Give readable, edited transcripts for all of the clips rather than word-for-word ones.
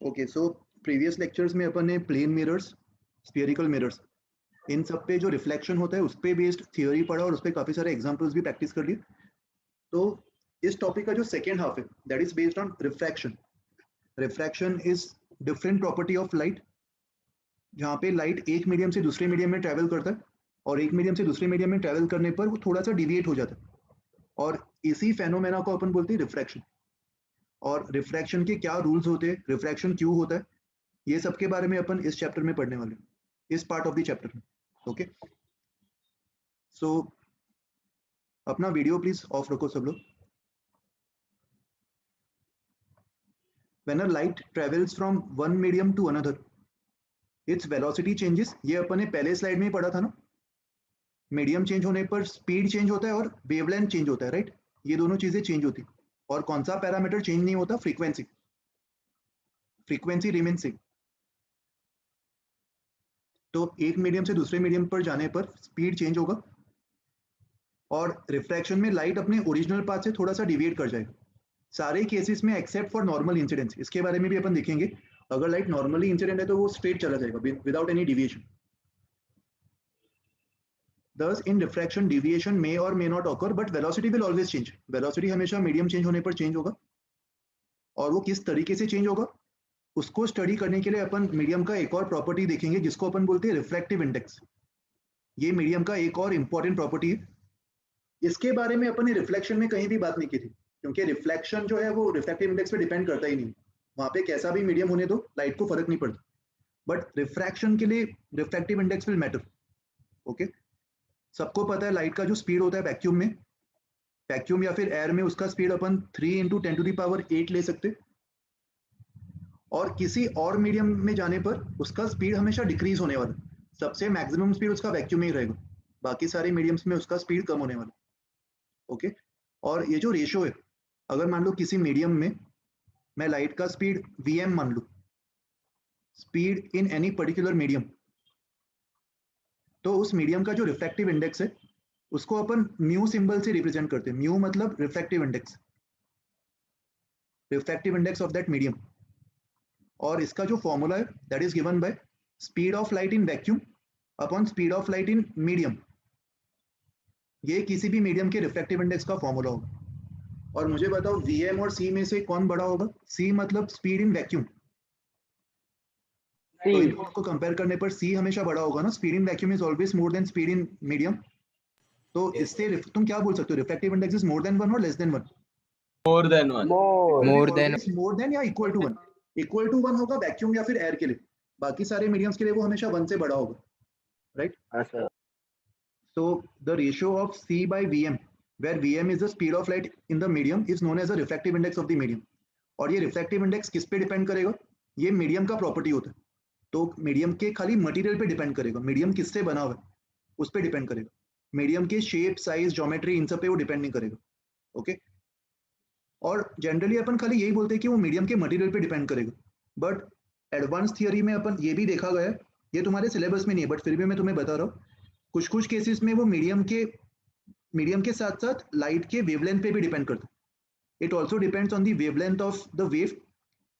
Okay, so previous lectures में अपन ने plane mirrors, spherical mirrors, इन सब पे जो रिफ्लेक्शन होता है उस पे बेस्ड थियोरी पढ़ा और उस पे काफी सारे एग्जांपल्स भी प्रैक्टिस कर लिए। तो इस टॉपिक का जो सेकेंड हाफ है that is based on refraction. Refraction is different property of light, जहाँ पे लाइट एक मीडियम से दूसरे मीडियम में ट्रैवल करता है और एक मीडियम से दूसरे मीडियम में ट्रैवल करने पर वो थोड़ा सा डिविएट हो जाता है, और इसी फेनोमेना को अपन बोलते हैं रिफ्रैक्शन। और रिफ्रैक्शन के क्या रूल्स होते हैं, रिफ्रैक्शन क्यों होता है, ये सब के बारे में अपन इस चैप्टर में पढ़ने वाले हैं, इस पार्ट ऑफ द चैप्टर में। ओके, सो अपना वीडियो प्लीज ऑफ रखो सब लोग। When a light travels from one medium to another, its velocity changes। ये अपन ने पहले स्लाइड में ही पढ़ा था ना, मीडियम चेंज होने पर स्पीड चेंज होता है और वेवलेंथ चेंज होता है, राइट? ये दोनों चीजें चेंज होती, और कौन सा पैरामीटर चेंज नहीं होता? फ्रीक्वेंसी। Frequency remain same. तो एक मीडियम से दूसरे मीडियम पर जाने पर स्पीड चेंज होगा, और रिफ्रैक्शन में लाइट अपने ओरिजिनल पाथ से थोड़ा सा डिविएट कर जाएगा सारे केसेस में एक्सेप्ट फॉर नॉर्मल इंसिडेंस। इसके बारे में भी अपन देखेंगे। अगर लाइट नॉर्मली इंसिडेंट है तो वो स्ट्रेट चला जाएगा without any deviation. Thus in diffraction deviation may or may not occur, but velocity will always change। velocity हमेशा मीडियम चेंज होने पर चेंज होगा, और वो किस तरीके से चेंज होगा उसको स्टडी करने के लिए अपन मीडियम का एक और प्रॉपर्टी देखेंगे जिसको अपन बोलते हैं रिफ्रैक्टिव इंडेक्स। ये मीडियम का एक और इंपॉर्टेंट प्रॉपर्टी है। इसके बारे में अपन ने रिफ्लेक्शन में कहीं भी बात नहीं की थी, क्योंकि रिफ्लेक्शन जो है वो रिफ्रैक्टिव इंडेक्स पे डिपेंड करता ही नहीं। वहां पे कैसा भी मीडियम होने दो, लाइट को फर्क नहीं पड़ता, बट रिफ्रैक्शन के लिए refractive index will matter. Okay, सबको पता है लाइट का जो स्पीड होता है वैक्यूम में, वैक्यूम या फिर एयर में उसका स्पीड अपन 3 × 10⁸ ले सकते, और किसी और मीडियम में जाने पर उसका स्पीड हमेशा डिक्रीज होने वाला। सबसे मैक्सिमम स्पीड उसका वैक्यूम में ही रहेगा, बाकी सारे मीडियम्स में उसका स्पीड कम होने वाला। ओके, और ये जो रेशियो है, अगर मान लो किसी मीडियम में मैं लाइट का स्पीड vm मान लूं, speed in any particular medium, तो उस मीडियम का जो रिफ्रैक्टिव इंडेक्स है उसको अपन म्यू सिंबल से रिप्रेजेंट करते हैं। म्यू मतलब refractive index, refractive index of that medium. और इसका जो फॉर्मूला है that is given by speed of light in vacuum upon speed of light in medium. ये किसी भी मीडियम के रिफ्रैक्टिव इंडेक्स का फॉर्मूला होगा। और मुझे बताओ vm और c में से कौन बड़ा होगा? c मतलब स्पीड इन वैक्यूम, तो इन दोनों को कंपेयर करने पर c हमेशा बड़ा होगा ना। Speed in vacuum is always more than speed in medium. तो इससे तुम क्या बोल सकते हो? Refractive index is more than 1 और less than 1? More than 1. More than या इक्वल टू 1? इक्वल टू 1 होगा वैक्यूम या फिर एयर के लिए, बाकी सारे मीडियम्स के लिए वो हमेशा 1 से बड़ा होगा, right? So the ratio of c by vm, where vm is the speed of light in the medium, is known as the refractive index of the medium। और ये रिफ्रैक्टिव इंडेक्स किस पे डिपेंड करेगा? ये मीडियम का property होता है, तो मीडियम के खाली मटेरियल पे डिपेंड करेगा। मीडियम किससे बना हुआ है उस पे डिपेंड करेगा, मीडियम के शेप, साइज, ज्योमेट्री, इन सब पे वो डिपेंड नहीं करेगा। ओके, और जनरली अपन खाली यही बोलते हैं कि वो मीडियम के मटेरियल पे डिपेंड करेगा, बट एडवांस थियोरी में अपन ये भी देखा गया है, ये तुम्हारे सिलेबस में नहीं है बट फिर भी मैं तुम्हें बता रहा हूँ, कुछ कुछ केसेस में वो मीडियम के साथ साथ लाइट के वेवलेंथ पे भी डिपेंड करता है। It also depends on the wavelength of the wave,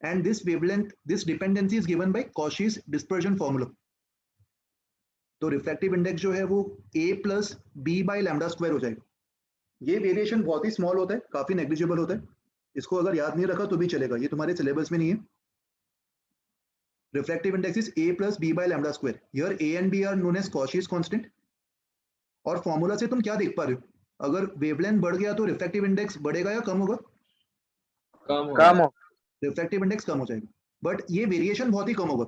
and this dependency is given bye Cauchy's dispersion formula. तो रिफ्रैक्टिव इंडेक्स जो है वो a + b/λ² हो जाएगा। ये वेरिएशन बहुत ही स्मॉल होता है, काफी नेग्लिजिबल होता है, इसको अगर याद नहीं रखा तो भी चलेगा, ये तुम्हारे सिलेबस में नहीं है। Refractive index is a + b/λ²। Here a and b are known as Cauchy's constant. और फॉर्मूला से तुम क्या देख पा रहे हो? अगर वेवलेंथ बढ़ गया तो रिफ्रैक्टिव इंडेक्स बढ़ेगा या कम होगा? कम हो। रिफ्रैक्टिव इंडेक्स कम हो जाएगा, बट ये वेरिएशन बहुत ही कम होगा।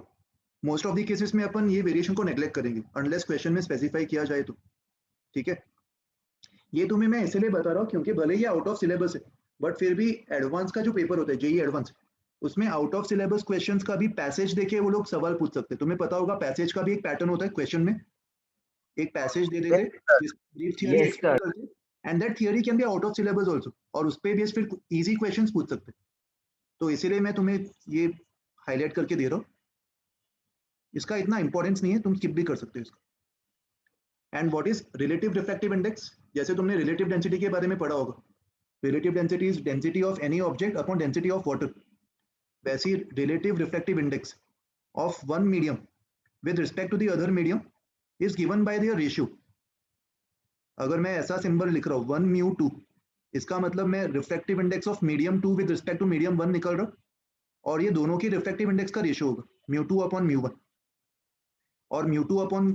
मोस्ट ऑफ द केसेस में अपन ये वेरिएशन को नेग्लेक्ट करेंगे अनलेस क्वेश्चन में स्पेसिफाई किया जाए तो, ठीक है? ये तुम्हें मैं इसलिए बता रहा हूँ क्योंकि भले ही आउट ऑफ सिलेबस है, बट फिर भी एडवांस का जो पेपर होता है जेईई एडवांस, उसमें आउट ऑफ सिलेबस क्वेश्चंस का भी पैसेज देके वो लोग सवाल पूछ सकते हैं। तुम्हें पता होगा पैसेज का भी एक पैटर्न होता है, क्वेश्चन में एक पैसेज दे देते and that theory can be out of syllabus also, और उस पे भी फिर इजी क्वेश्चंस पूछ सकते हैं। तो इसीलिए मैं तुम्हें ये हाईलाइट करके दे रहा हूँ। इसका इतना इंपॉर्टेंस नहीं है, तुम स्किप भी कर सकते हो इसको। And what is relative refractive index? जैसे तुमने रिलेटिव डेंसिटी के बारे में पढ़ा होगा, relative density is density of any object upon density of water. वैसी relative refractive index of one medium with respect to the other medium is given by their ratio. अगर मैं ऐसा सिंबल लिख रहा हूँ 1 म्यू 2, इसका मतलब मैं refractive index of medium 2 with respect to medium 1 निकल रहा, और ये दोनों की रिफ्रैक्टिव इंडेक्स का रेशियो होगा म्यू 2 अपॉन म्यू 1। और म्यू 2 अपॉन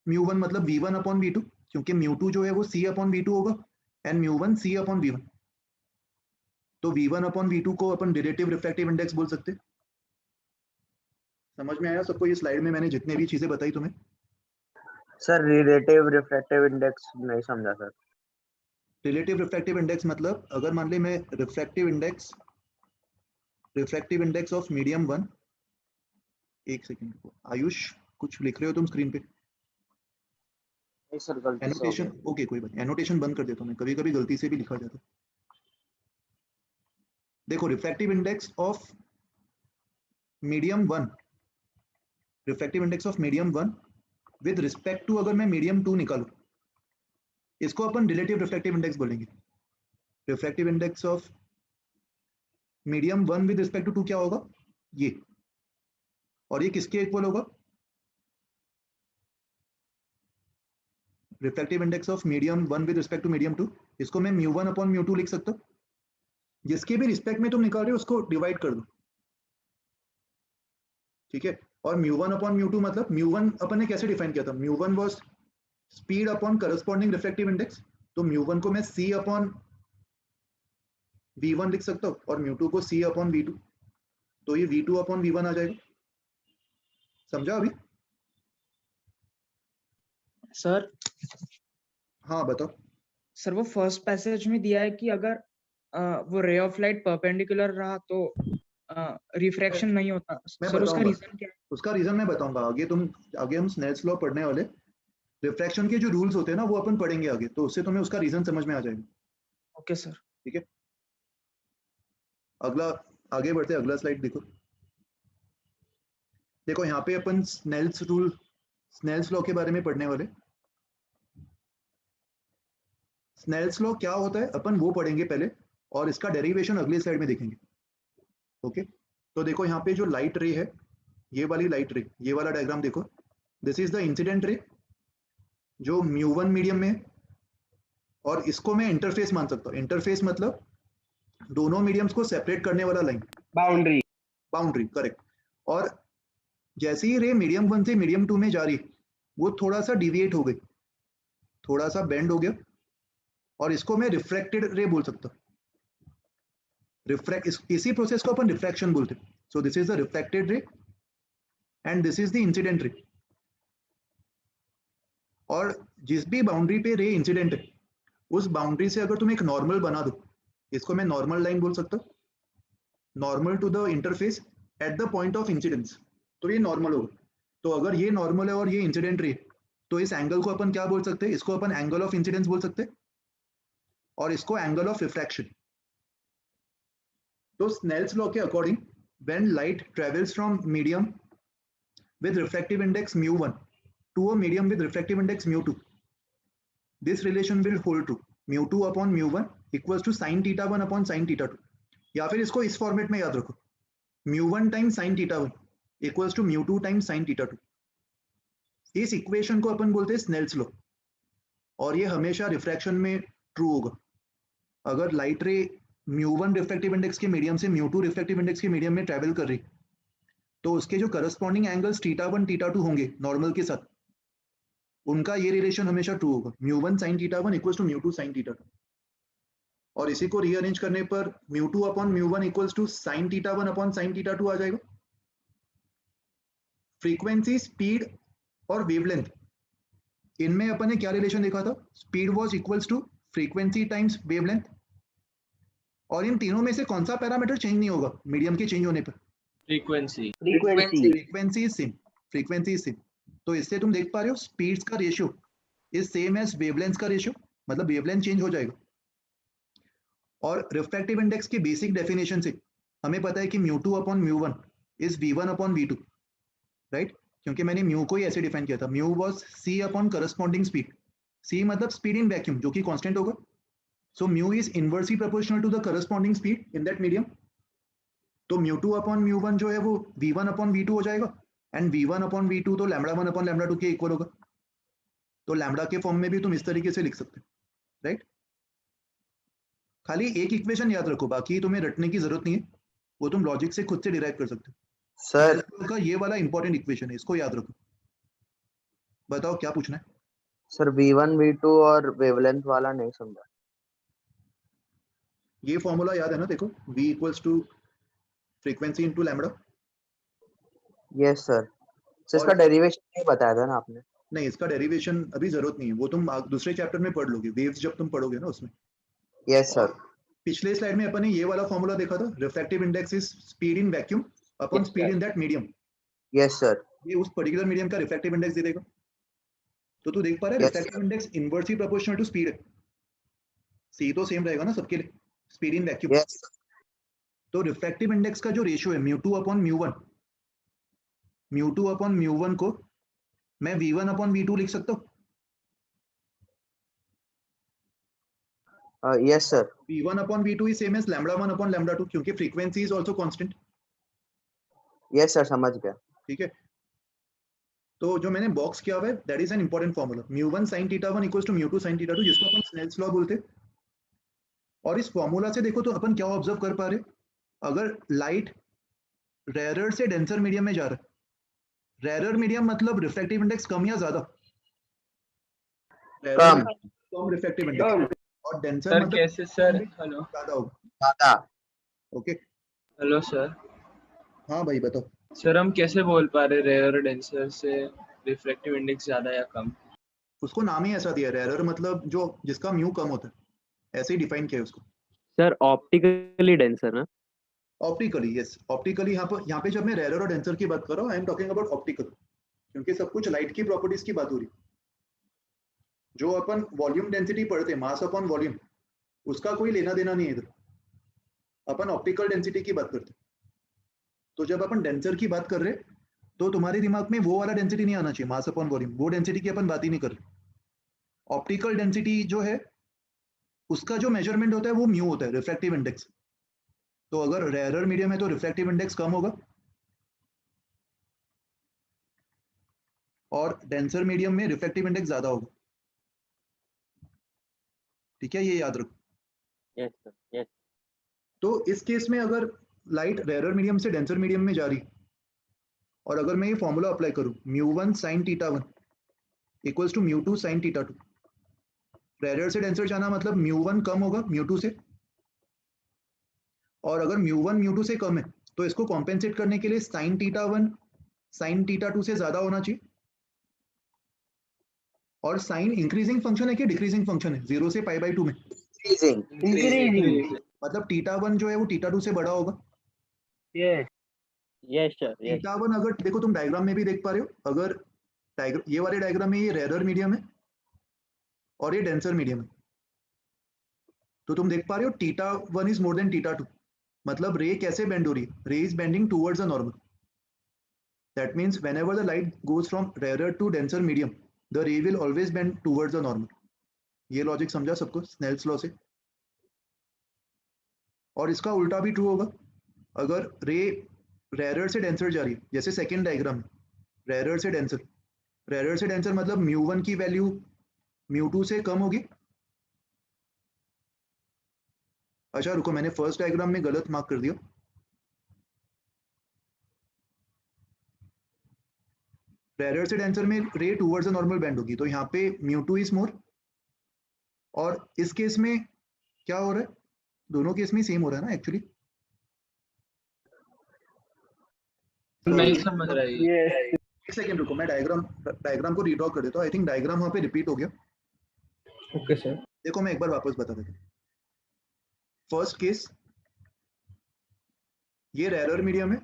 म्यू 1 मतलब v1 अपॉन v2, क्योंकि म्यू 2 जो है वो c अपॉन v2 होगा and mu 1 c upon v1। तो v1 अपॉन v2 को अपन रिलेटिव रिफ्रैक्टिव इंडेक्स बोल सकते। समझ में आया सबको? ये स्लाइड में मैंने जितने भी चीजें बताई तुम्हें। सर रिलेटिव रिफ्रैक्टिव इंडेक्स नहीं समझा सर। रिलेटिव रिफ्रैक्टिव इंडेक्स मतलब अगर मान ले मैं रिफ्रैक्टिव इंडेक्स ऑफ मीडियम 1, एक सेकंड को आयुष कुछ लिख रहे हो तुम स्क्रीन पे? नहीं सर गलती से हो एनोटेशन, गया। ओके कोई बात नहीं, एनोटेशन बंद कर देता हूं मैं, कभी कभी गलती से भी लिखा जाता है। देखो refractive index of medium 1, refractive index of medium 1 with respect to, अगर मैं मीडियम 2 निकालूं, इसको अपन रिलेटिव रिफ्रैक्टिव इंडेक्स बोलेंगे। Refractive index of medium 1 with respect to 2 क्या होगा? ये, और ये किसके इक्वल होगा? Refractive index of medium 1 with respect to medium 2, इसको मैं म्यू 1 अपॉन म्यू 2 लिख सकता हूं। जिसके भी रिस्पेक्ट में तुम निकाल रहे हो उसको डिवाइड कर दो, ठीक है। और म्यू 1 अपॉन म्यू 2 मतलब म्यू 1 अपन ने कैसे डिफाइन किया था? Mu 1 was speed upon corresponding refractive index, तो म्यू 1 को मैं c अपॉन v1 लिख सकता हूं और म्यू 2 को c अपॉन v2, तो ये v2 अपॉन v1 आ जाएगा। समझा अभी? सर हाँ बताओ। सर वो फर्स्ट पैसेज में दिया है कि अगर वो रे ऑफ लाइट परपेंडिकुलर रहा तो रिफ्रैक्शन नहीं होता। मैं सर उसका बताऊंगा, रीजन क्या है? उसका रीजन मैं बताऊंगा आगे हम स्नेल्स लॉ पढ़ने वाले, रिफ्रैक्शन के जो रूल्स होते हैं ना वो अपन पढ़ेंगे आगे, तो उससे तुम्हें उसका रीजन समझ में आ जाएगा। Okay sir. ठीक है, अगला आगे बढ़ते, अगला स्लाइड देखो। देखो यहाँ पे अपन स्नेल्स लॉ के बारे में पढ़ने वाले। स्नेल्स लॉ क्या होता है अपन वो पढ़ेंगे पहले, और इसका डेरिवेशन अगले स्लाइड में देखेंगे। ओके, तो देखो यहाँ पे जो लाइट रे है, ये वाली लाइट रे, ये वाला डायग्राम देखो, this is the incident ray जो म्यू 1 मीडियम में है, और इसको मैं इंटरफेस मान सकता हूँ। इंटरफेस मतलब दोनों मीडियम्स को सेपरेट करने वाला लाइन, बाउंड्री करेक्ट। और जैसे ही रे मीडियम 1 से मीडियम 2 में जा रही, वो थोड़ा सा डिविएट हो गई, थोड़ा सा बेंड हो गया, और इसको मैं रिफ्रैक्टेड रे बोल सकता हूँ। इसी प्रोसेस को अपन रिफ्रैक्शन बोलते हैं। So this is the refracted रे and this is the incident ray. और जिस भी बाउंड्री पे रे इंसिडेंट है, उस बाउंड्री से अगर तुम एक नॉर्मल बना दो, इसको मैं नॉर्मल लाइन बोल सकता हूँ, normal to the interface at the point of incidence, तो ये नॉर्मल होगा। तो अगर ये नॉर्मल है और ये इंसिडेंट रे, तो इस एंगल को अपन क्या बोल सकते हैं? इसको अपन एंगल ऑफ इंसिडेंस बोल सकते हैं, और इसको एंगल ऑफ रिफ्रैक्शन। तो स्नेल्स लॉ के according when light travels from medium with refractive index mu1 to a medium with refractive index mu2, this relation will hold true, mu2 upon mu1 equals to sin theta 1 upon sin theta 2। या फिर इसको इस format में याद रखो, mu1 times sin theta 1 equals to mu2 times sin theta 2। इस equation को अपन बोलते हैं स्नेल्स लॉ, और ये हमेशा रिफ्रैक्शन में ट्रू होगा। अगर लाइट रे mu1 रिफ्रैक्टिव इंडेक्स के मीडियम से mu2 रिफ्रैक्टिव इंडेक्स के मीडियम में ट्रेवल कर रही, तो उसके जो करस्पॉन्डिंग एंगल्स θ1 θ2 होंगे नॉर्मल के साथ, उनका ये रिलेशन हमेशा ट्रू होगा, mu1 sin θ1 equals to mu2 sin θ2। और इसी को रीअरेंज करने पर mu2 upon mu1 equals to sin θ1 upon sin θ2 आ जाएगा। फ्रीक्वेंसी, स्पीड और वेवलेंथ, इनमें अपन ने क्या रिलेशन देखा था? Speed was equals to frequency times wavelength, और इन तीनों में से कौन सा पैरामीटर चेंज नहीं होगा मीडियम के चेंज होने पर? Frequency is same. तो इससे तुम देख पा रहे हो स्पीड्स का ratio is same as wavelength का रेशियो, मतलब वेवलेंथ चेंज हो जाएगा। और रिफ्रैक्टिव इंडेक्स की बेसिक डेफिनेशन से हमें पता है कि mu2 upon mu1 is v1 upon v2, right? क्योंकि मैंने म्यू को ही ऐसे डिफाइन किया था, mu was c upon corresponding speed. c मतलब स्पीड इन वैक्यूम, जो कि कांस्टेंट होगा। So mu is inversely proportional to the corresponding speed in that medium. तो म्यू2 अपॉन म्यू1 जो है वो v1 अपॉन v2 हो जाएगा, एंड v1 अपॉन v2 तो λ1 अपॉन λ2 के इक्वल होगा। तो लैम्बडा के फॉर्म में भी तुम इस तरीके से लिख सकते हो, राइट। खाली एक इक्वेशन याद रखो, बाकी तुम्हें रटने की जरूरत नहीं है, वो तुम लॉजिक से खुद से डिराइव कर सकते हो। सर का ये वाला इंपॉर्टेंट इक्वेशन है, इसको याद रखो। बताओ क्या पूछना है। सर v1 v2 और वेवलेंथ वाला नहीं समझा। ये फॉर्मूला याद है ना, देखो v equals to frequency into lambda. Yes sir, इसका डेरिवेशन नहीं बताया था ना आपने। नहीं, इसका डेरिवेशन अभी जरूरत नहीं है, वो तुम दूसरे चैप्टर में पढ़ लोगे, वेव्स जब तुम पढ़ोगे ना उसमें। Yes sir. पिछले स्लाइड में अपन ने ये वाला फॉर्मूला देखा था, refractive index is speed in vacuum upon speed in that medium. Yes sir. ये उस पर्टिकुलर मीडियम का रिफ्रैक्टिव इंडेक्स दे देगा। तो तू देख पा रहा है, refractive index inversely proportional to speed है। सी तो सेम रहेगा ना सबके लिए, स्पीड इन वैक्यूम। यस। तो रिफ्रैक्टिव इंडेक्स का जो रेशियो है म्यू2 अपॉन म्यू1, म्यू2 अपॉन म्यू1 को मैं v1 अपॉन v2 लिख सकता हूँ। Yes sir. v1 upon v2 is same as λ1 upon λ2 क्योंकि frequency is also constant। Yes sir, समझ गया। ठीक है, तो जो मैंने बॉक्स किया हुआ है that is an important formula, mu one sin θ1 equals to mu two sin θ2, जिसको अपन स्नेल्स लॉ बोलते हैं। और इस फॉर्मूला से देखो तो अपन क्या ऑब्जर्व कर पा रहे, अगर लाइट रेयरर से डेंसर मीडियम में जा रहा है, रेयरर मीडियम मतलब रिफ्रैक्टिव इंडेक्स कम या ज्यादा? कम। कम रिफ्रैक्टिव इंडेक्स, और डेंसर सर मतलब कैसे सर? हेलो ज्यादा होगा। ज्यादा। Okay, hello sir. हाँ भाई बताओ। सर हम कैसे बोल पा रहे रेयर और डेंसर से रिफ्रैक्टिव इंडेक्स ज्यादा या कम? उसको नाम ही ऐसा दिया, रेयरर मतलब जो जिसका म्यू कम होता है, ऐसे ही डिफाइन किया है उसको। सर ऑप्टिकली डेंसर ना? Optically, yes optically. यहाँ पे जब मैं रेयरर और डेंसर की बात कर रहा हूँ, I am talking about optical, क्योंकि सब कुछ लाइट की प्रॉपर्टीज की बात हो रही। जो अपन वॉल्यूम डेंसिटी पढ़ते हैं, मास अपॉन वॉल्यूम, उसका कोई लेना देना नहीं है इधर, अपन ऑप्टिकल डेंसिटी की बात करते हैं। तो जब अपन डेंसर की बात कर रहे तो तुम्हारे दिमाग में वो वाला डेंसिटी नहीं आना चाहिए, मास अपॉन वॉल्यूम, वो डेंसिटी की अपन बात ही नहीं कर रहे। ऑप्टिकल डेंसिटी जो है उसका जो मेजरमेंट होता है वो म्यू होता है, रिफ्रैक्टिव इंडेक्स। तो अगर रेयरर मीडियम है तो रिफ्रैक्टिव इंडेक्स कम होगा, और डेंसर मीडियम में रिफ्रैक्टिव इंडेक्स ज्यादा होगा। ठीक है, ये याद रखो। Yes sir, yes. तो इस केस में अगर लाइट रेयरर मीडियम से डेंसर मीडियम में जा रही, और अगर मैं ये फॉर्मूला अप्लाई करूं, mu one sin θ1 equals to mu two sin θ2, rarer से डेंसर जाना मतलब म्यू1 कम होगा म्यू2 से, और अगर म्यू1 म्यू2 से कम है तो इसको कॉम्पेंसेट करने के लिए sin θ1 sin θ2 से ज्यादा होना चाहिए। और साइन इंक्रीजिंग फंक्शन है कि डिक्रीजिंग फंक्शन है, 0 से π/2 में? इंक्रीजिंग। मतलब θ1 जो है वो θ2 से बड़ा होगा। यस। Yes sir, yes. θ1 अगर देखो तुम डायग्राम में भी देख पा रहे हो, अगर ये वाले डायग्राम में ये रेयरर मीडियम है और ये डेंसर मीडियम है, तो तुम देख पा रहे हो θ1 इज मोर देन θ2, मतलब रे कैसे बेंड हो रही है, ray is bending towards the normal. That means whenever the light goes from rarer to denser medium, the ray will always bend towards the normal. ये लॉजिक समझा सबको स्नेल्स लॉ से? और इसका उल्टा भी ट्रू होगा, अगर रे रेयरर से डेंसर जा रही है, जैसे सेकंड डायग्राम में रेयरर से डेंसर, रेयरर से डेंसर मतलब म्यू1 की वैल्यू म्यू2 से कम होगी। अच्छा रुको, मैंने फर्स्ट डायग्राम में गलत मार्क कर दिया, रेयरर से डेंसर में रे टुवर्ड्स द नॉर्मल बेंड होगी, तो यहाँ पे म्यू2 इज मोर। और इस केस में क्या हो रहा है, दोनों केस में सेम हो रहा है ना एक्चुअली। नहीं समझ रहा है। एक सेकंड रुको, मैं डायग्राम को रीड्रॉ कर देता हूँ। आई थिंक डायग्राम वहाँ पे रिपीट हो गया। Okay sir. देखो मैं एक बार वापस बता देता हूँ। फर्स्ट केस, ये रेयरर मीडियम है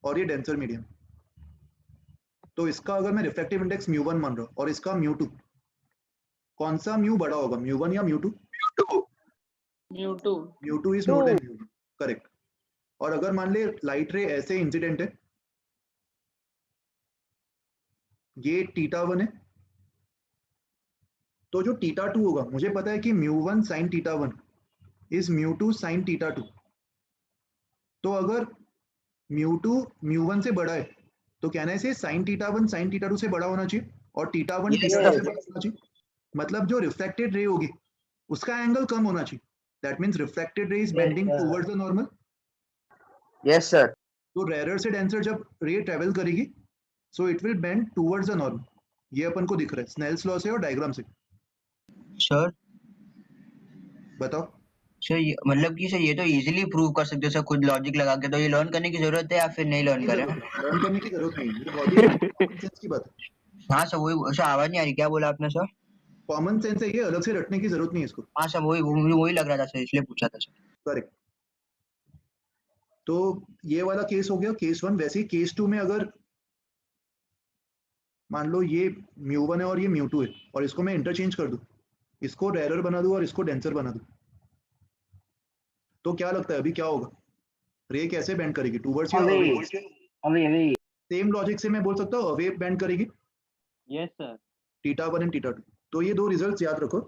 और ये डेंसर मीडियम, तो इसका अगर मैं रिफ्रैक्टिव इंडेक्स म्यू1 मान रहा हूँ और इसका म्यू2, कौन सा म्यू बड़ा होगा, म्यू1 या म्यू2? म्यू2 इज मोर देन म्यू1, करेक्ट। और अगर मान ले लाइट रे ऐसे इंसिडेंट है, ये θ1 है, तो जो θ2 होगा, मुझे पता है कि म्यू1 sin θ1 इज म्यू2 sin θ2, तो अगर μ2 μ1 से बड़ा है तो कहने से sin θ1 sin θ2 से बड़ा होना चाहिए और θ1 Yes, θ2 sir. से बड़ा होना चाहिए। मतलब जो रिफ्लेक्टेड रे होगी उसका एंगल कम होना चाहिए। That means reflected ray is Yes, bending sir. Towards the normal. Yes, sir. तो रेयर से डेंसर जब रे ट्रेवल करेगी so it will bend towards the normal. ये अपन को दिख रहा है स्नेल्स लॉ से और डायग्राम से। सर बताओ। सर मतलब कि सर ये तो इजीली प्रूव कर सकते हो सर खुद लॉजिक लगा के, तो ये लर्न करने की जरूरत है या फिर नहीं लर्न करें? लर्न करने की जरूरत नहीं है, ये बहुत ही कॉमन सेंस की बात है। हाँ सर वही सर, आवाज नहीं आ रही, क्या बोला आपने सर? कॉमन सेंस है ये, अलग से रटने की जरूरत नहीं है इसको। हाँ सर वही लग रहा था सर, इसलिए पूछा था सर। करेक्ट। तो ये वाला केस हो गया केस 1। वैसे ही केस 2 में अगर मान लो ये μ1 है और ये μ2 है और इसको मैं इंटरचेंज कर दूं, इसको रेयरर बना दूं और इसको डेंसर बना दूं, तो क्या लगता है अभी क्या होगा? रे कैसे बेंड करेगी? टुवर्ड्स या अवे? सेम लॉजिक से मैं बोल सकता हूँ अवे बेंड करेगी। Yes, sir. θ1 एंड θ2। तो ये दो रिजल्ट्स याद रखो।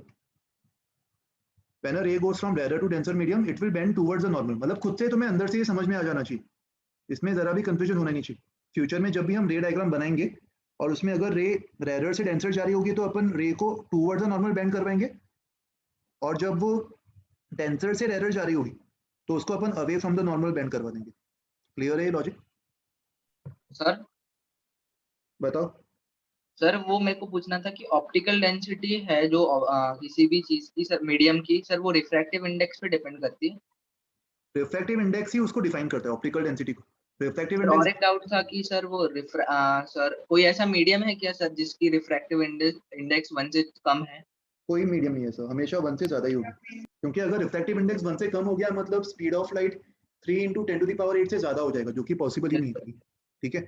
When a ray goes from rarer to denser medium, it will bend towards the normal। मतलब खुद से तुम्हें अंदर से ये समझ में आ जाना चाहिए, इसमें जरा भी कंफ्यूजन होना नहीं चाहिए। फ्यूचर में जब भी हम रे डायग्राम बनाएंगे और उसमें अगर रे रेयर से डेंसर जा रही होगी तो अपन रे को टूवर्ड्स द नॉर्मल बेंड करवाएंगे, और जब वो डेंसर से रेयर जा रही होगी तो उसको अपन away from the normal bend करवा देंगे। क्लियर है ये लॉजिक? सर बताओ। सर वो मेरे को पूछना था कि ऑप्टिकल डेंसिटी है जो किसी भी चीज की सर मीडियम की, सर वो रिफ्रैक्टिव इंडेक्स पे डिपेंड करती है? रिफ्रैक्टिव इंडेक्स ही उसको डिफाइन करता है, ऑप्टिकल डेंसिटी को। रिफ्रैक्टिव और इंडेक्स एक डाउट था कि सर वो सर कोई ऐसा मीडियम है क्या सर जिसकी रिफ्रैक्टिव इंडेक्स 1 से कम है? कोई मीडियम नहीं है सर, हमेशा 1 से ज्यादा ही होगी। क्योंकि अगर रिफ्रैक्टिव इंडेक्स 1 से कम हो गया मतलब स्पीड ऑफ लाइट 3 × 10⁸ से ज्यादा हो जाएगा, जो कि पॉसिबल ही नहीं है। ठीक है,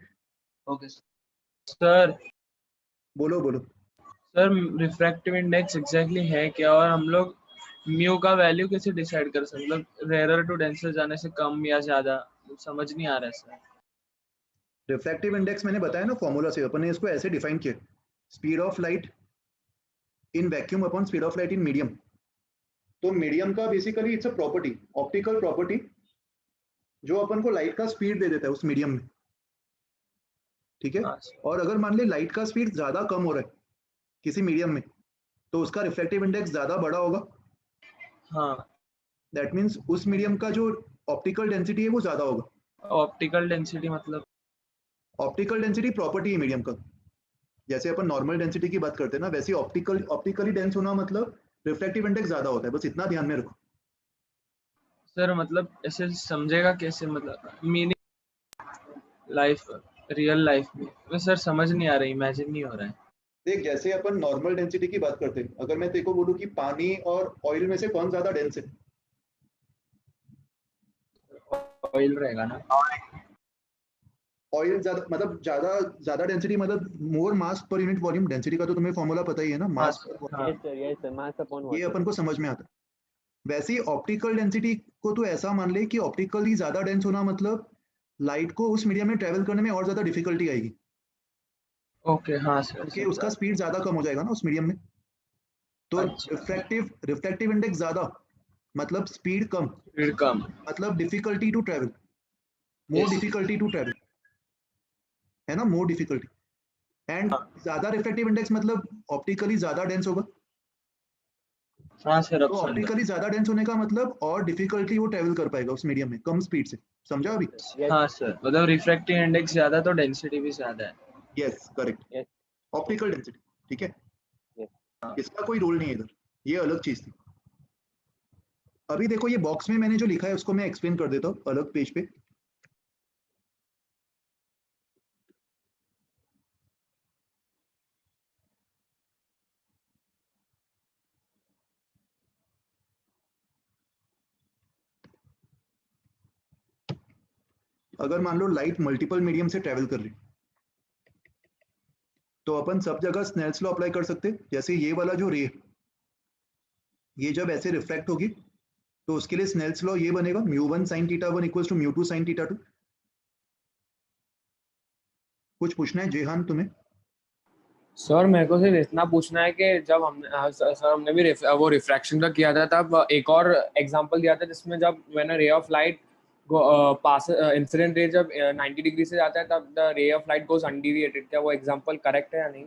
ओके सर बोलो बोलो। सर रिफ्रैक्टिव इंडेक्स एग्जैक्टली है क्या, और हम लोग म्यू का वैल्यू कैसे डिसाइड कर सकते? मतलब रेयर टू डेंसर जाने से कम या ज्यादा, समझ नहीं आ रहा है सर। रिफ्रैक्टिव इंडेक्स मैंने बताया ना फॉर्मूला से, अपन ने इसको ऐसे डिफाइन किया, speed of light in vacuum upon speed of light in medium. तो मीडियम का basically it's a property, optical property, जो अपन को लाइट का स्पीड दे देता है उस मीडियम में। ठीक है, और अगर मान ले लाइट का स्पीड ज्यादा कम हो रहा है किसी मीडियम में तो उसका रिफ्रैक्टिव इंडेक्स ज्यादा बड़ा होगा। हाँ, दैट मींस उस मीडियम का जो ऑप्टिकल डेंसिटी है वो ज्यादा होगा। ऑप्टिकल डेंसिटी मतलब? ऑप्टिकल डेंसिटी प्रॉपर्टी है मीडियम का। जैसे अपन नॉर्मल डेंसिटी की बात करते हैं ना, वैसे ऑप्टिकली डेंस होना मतलब रिफ्रैक्टिव इंडेक्स ज्यादा होता है, बस इतना ध्यान में रखो। सर मतलब ऐसे समझेगा कैसे, मतलब मीनिंग लाइफ रियल लाइफ में सर समझ नहीं आ रहा, इमेजिन नहीं हो रहा है। देख, जैसे अपन नॉर्मल डेंसिटी की बात करते हैं, अगर मैं तेरे को बोलूं कि पानी और ऑयल में से कौन ज्यादा डेंस है? ऑयल रहेगा ना। ऑयल ज्यादा मतलब ज्यादा डेंसिटी मतलब मोर मास पर यूनिट वॉल्यूम। डेंसिटी का तो तुम्हें फॉर्मूला पता ही है ना, मास पर volume. Yes sir, mass upon ये water. अपन को समझ में आता है। वैसे ही ऑप्टिकल डेंसिटी को तो ऐसा मान ले कि ऑप्टिकली ज्यादा डेंस होना मतलब लाइट को उस मीडियम में ट्रेवल करने में और ज्यादा डिफिकल्टी आएगी, ओके हाँ सर, क्योंकि उसका स्पीड ज्यादा कम हो जाएगा ना उस मीडियम में। तो अच्छा। रिफ्रैक्टिव इंडेक्स ज्यादा मतलब स्पीड कम, स्पीड कम मतलब difficulty to travel, more difficulty to travel, है ना, मोर डिफिकल्टी। एंड ज्यादा रिफ्रैक्टिव इंडेक्स मतलब ऑप्टिकली ज्यादा डेंस होगा। हाँ सर, तो ऑप्टिकली ज्यादा डेंस होने का मतलब और डिफिकल्टी वो ट्रेवल कर पाएगा उस मीडियम में कम स्पीड से। समझा अभी? हाँ सर, मतलब रिफ्रैक्टिव इंडेक्स ज्यादा तो डेंसिटी भी ज्यादा है। Yes correct, Yes. Optical density. ठीक है, Yes. इसका कोई रोल नहीं है इधर, ये अलग चीज थी। अभी देखो ये बॉक्स में मैंने जो लिखा है उसको मैं एक्सप्लेन कर देता हूँ अलग पेज पे। अगर मान लो लाइट मल्टीपल मीडियम से ट्रेवल कर रही तो अपन सब जगह स्नेल्स लॉ अप्लाई कर सकते। जैसे ये वाला जो रे, ये जब ऐसे रिफ्लेक्ट होगी तो उसके लिए स्नेल्स लॉ ये बनेगा μ1 sin θ1 इक्वल्स टू μ2 sin θ2। कुछ पूछना है जेहान तुम्हें? सर मेरे को सिर्फ इतना पूछना है कि जब हमने भी वो रिफ्रैक्शन का किया था, तब एक और एग्जांपल दिया था जिसमें जब when a ray of light pass incident ray जब 90 डिग्री से जाता है तब the ray of light goes undeviated, क्या वो एग्जांपल करेक्ट है या नहीं?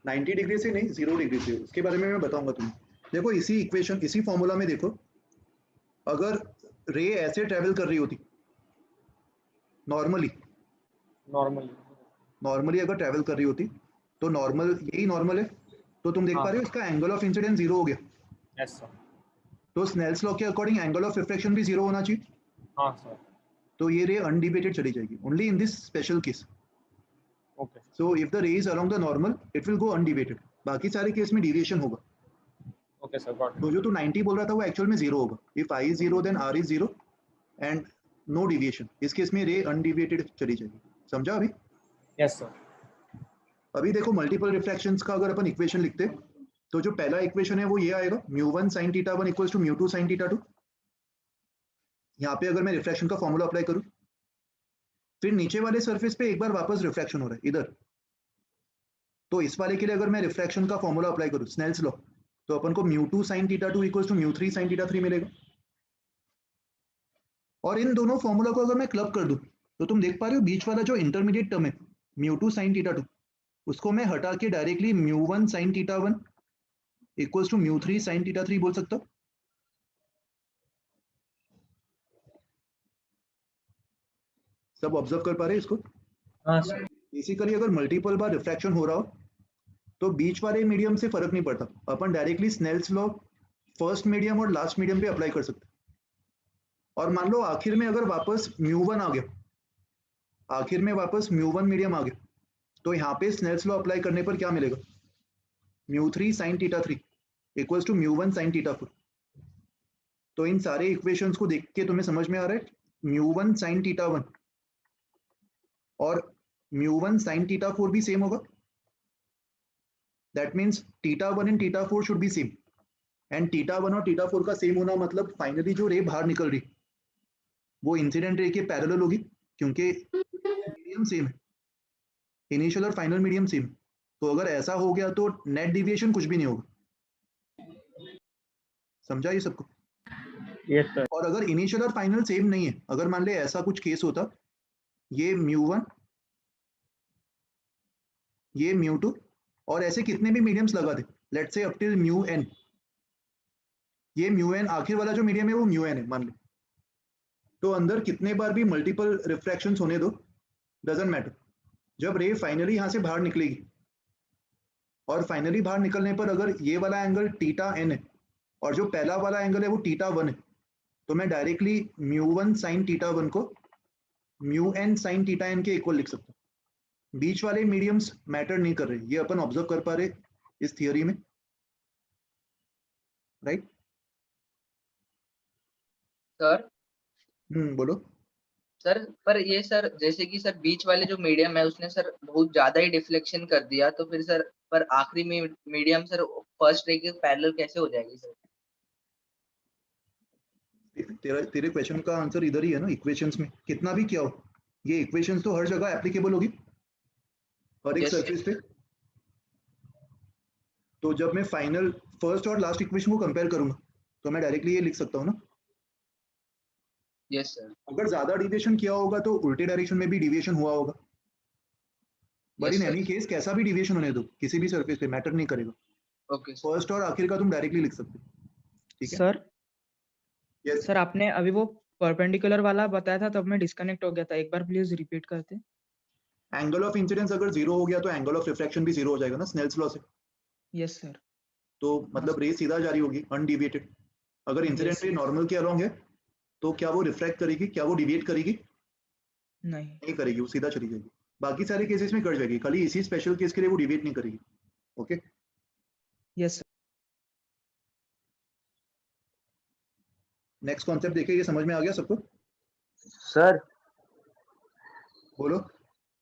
90 डिग्री से नहीं, 0 डिग्री से, उसके बारे में मैं बताऊंगा तुम्हें। देखो इसी इक्वेशन, इसी फॉर्मूला में देखो, अगर रे ऐसे ट्रेवल कर रही होती नॉर्मली अगर ट्रेवल कर रही होती तो नॉर्मल, यही नॉर्मल है, तो तुम देख पा रहे हो इसका एंगल ऑफ इंसिडेंस 0 हो गया। Yes sir. तो स्नेल्स लॉ के अकॉर्डिंग एंगल ऑफ रिफ्रैक्शन भी 0 होना चाहिए। हाँ सर। तो ये रे अनडिविएटेड चली जाएगी only in this special case. Okay. So if the ray is along the normal it will go undeviated, बाकी सारे केस में डेविएशन होगा। Okay sir, got it. तो जो तू 90 बोल रहा था वो एक्चुअल में 0 होगा। If I is 0 then R is 0 and no deviation. इस केस में रे अनडिविएटेड चली जाएगी। समझा अभी? Yes sir. अभी देखो मल्टीपल रिफ्रैक्शंस का अगर अपन इक्वेशन लिखते तो जो पहला इक्वेशन है वो ये आएगा, μ1 sin θ1 इक्वल्स टू μ2 sin θ2। यहाँ पे अगर मैं रिफ्रैक्शन का फॉर्मूला अप्लाई करूँ, फिर नीचे वाले सरफेस पे एक बार वापस रिफ्रैक्शन हो रहा है इधर, तो इस वाले के लिए अगर मैं रिफ्रैक्शन का फॉर्मूला अप्लाई करूँ स्नेल्स लॉ, तो अपन को μ2 sin θ2 इक्वल्स टू μ3 sin θ3 मिलेगा। और इन दोनों फॉर्मूला को अगर मैं क्लब कर दूं तो तुम देख पा रहे हो बीच वाला जो इंटरमीडिएट टर्म है μ2 sin θ2, उसको मैं हटा के directly μ1 sin θ1 equals to μ3 sin θ3 बोल सकता हूं। सब ऑब्जर्व कर पा रहे हैं इसको? हाँ सर। बेसिकली अगर मल्टीपल बार रिफ्रैक्शन हो रहा हो तो बीच वाले मीडियम से फर्क नहीं पड़ता, अपन directly Snell's law first medium और लास्ट मीडियम पे अप्लाई कर सकते हैं। और मान लो आखिर में अगर वापस μ1 आ गया, आखिर में वापस μ1 मीडियम आ गया, तो यहाँ पे स्नेल्स लॉ अप्लाई करने पर क्या मिलेगा, μ3 sin θ3 इक्वल्स टू μ1 sin θ4। तो इन सारे इक्वेशंस को देख के तुम्हें समझ में आ रहा है μ1 sin θ1 और μ1 sin θ4 भी सेम होगा। That means θ1 and θ4 should be same, and θ1 और θ4 का सेम होना मतलब फाइनली जो रे बाहर निकल रही वो इंसिडेंट रे के पैरेलल होगी, क्योंकि मीडियम सेम है, इनिशियल और फाइनल मीडियम सेम। तो अगर ऐसा हो गया तो नेट डिविएशन कुछ भी नहीं होगा। समझा ये सबको? Yes sir. और अगर इनिशियल और फाइनल सेम नहीं है, अगर मान ले ऐसा कुछ केस होता, ये μ1 ये μ2 और ऐसे कितने भी मीडियम्स लगा दे, let's say up till μn, ये μn आखिर वाला जो मीडियम है वो μn है मान ले, तो अंदर कितने बार भी मल्टीपल रिफ्रैक्शंस होने दो, डजंट मैटर। जब रे फाइनली यहाँ से बाहर निकलेगी और फाइनली बाहर निकलने पर अगर ये वाला एंगल θn है और जो पहला वाला एंगल है वो θ1 है, तो मैं डायरेक्टली μ1 sin θ1 को μn sin θn के इक्वल लिख सकता हूँ। बीच वाले मीडियम्स मैटर नहीं कर रहे, ये अपन ऑब्जर्व कर पा रहे इस थियोरी में, राइट? सर बोलो। सर पर ये सर जैसे कि सर बीच वाले जो मीडियम है उसने सर बहुत ज्यादा ही डिफ्लेक्शन कर दिया, तो फिर सर पर आखिरी में मीडियम सर फर्स्ट रे के पैरेलल कैसे हो जाएगी सर? तेरे क्वेश्चन का आंसर इधर ही है ना, इक्वेशंस में। कितना भी क्या हो, ये इक्वेशंस तो हर जगह एप्लीकेबल होगी, हर एक सरफेस पे। तो जब मैं फाइनल फर्स्ट और लास्ट इक्वेशन को कंपेयर करूंगा तो मैं डायरेक्टली ये लिख सकता हूँ ना। Yes sir. अगर ज्यादा डिविएशन किया होगा तो उल्टे डायरेक्शन में भी डिविएशन हुआ होगा, बट इन एनी केस कैसा भी डिविएशन होने दो किसी भी सरफेस पे मैटर नहीं करेगा। ओके फर्स्ट और आखिर का तुम डायरेक्टली लिख सकते हो, ठीक है? सर यस सर आपने अभी वो परपेंडिकुलर वाला बताया था, तब मैं डिस्कनेक्ट हो गया था, एक बार प्लीज रिपीट करते। एंगल ऑफ इंसिडेंस अगर 0 हो गया तो एंगल ऑफ रिफ्रैक्शन भी 0 हो जाएगा ना स्नेल्स लॉ से। Yes sir. तो मतलब रे सीधा जारी होगी अनडिविएटेड। अगर इंसिडेंट रे नॉर्मल के अलोंग है तो क्या वो रिफ्रैक्ट करेगी, क्या वो डिविएट करेगी? नहीं करेगी, वो सीधा चली जाएगी। बाकी सारे केसेस में कर जाएगी, खाली इसी स्पेशल केस के लिए वो डिविएट नहीं करेगी। ओके यस नेक्स्ट कॉन्सेप्ट देखिए, ये समझ में आ गया सबको? सर बोलो।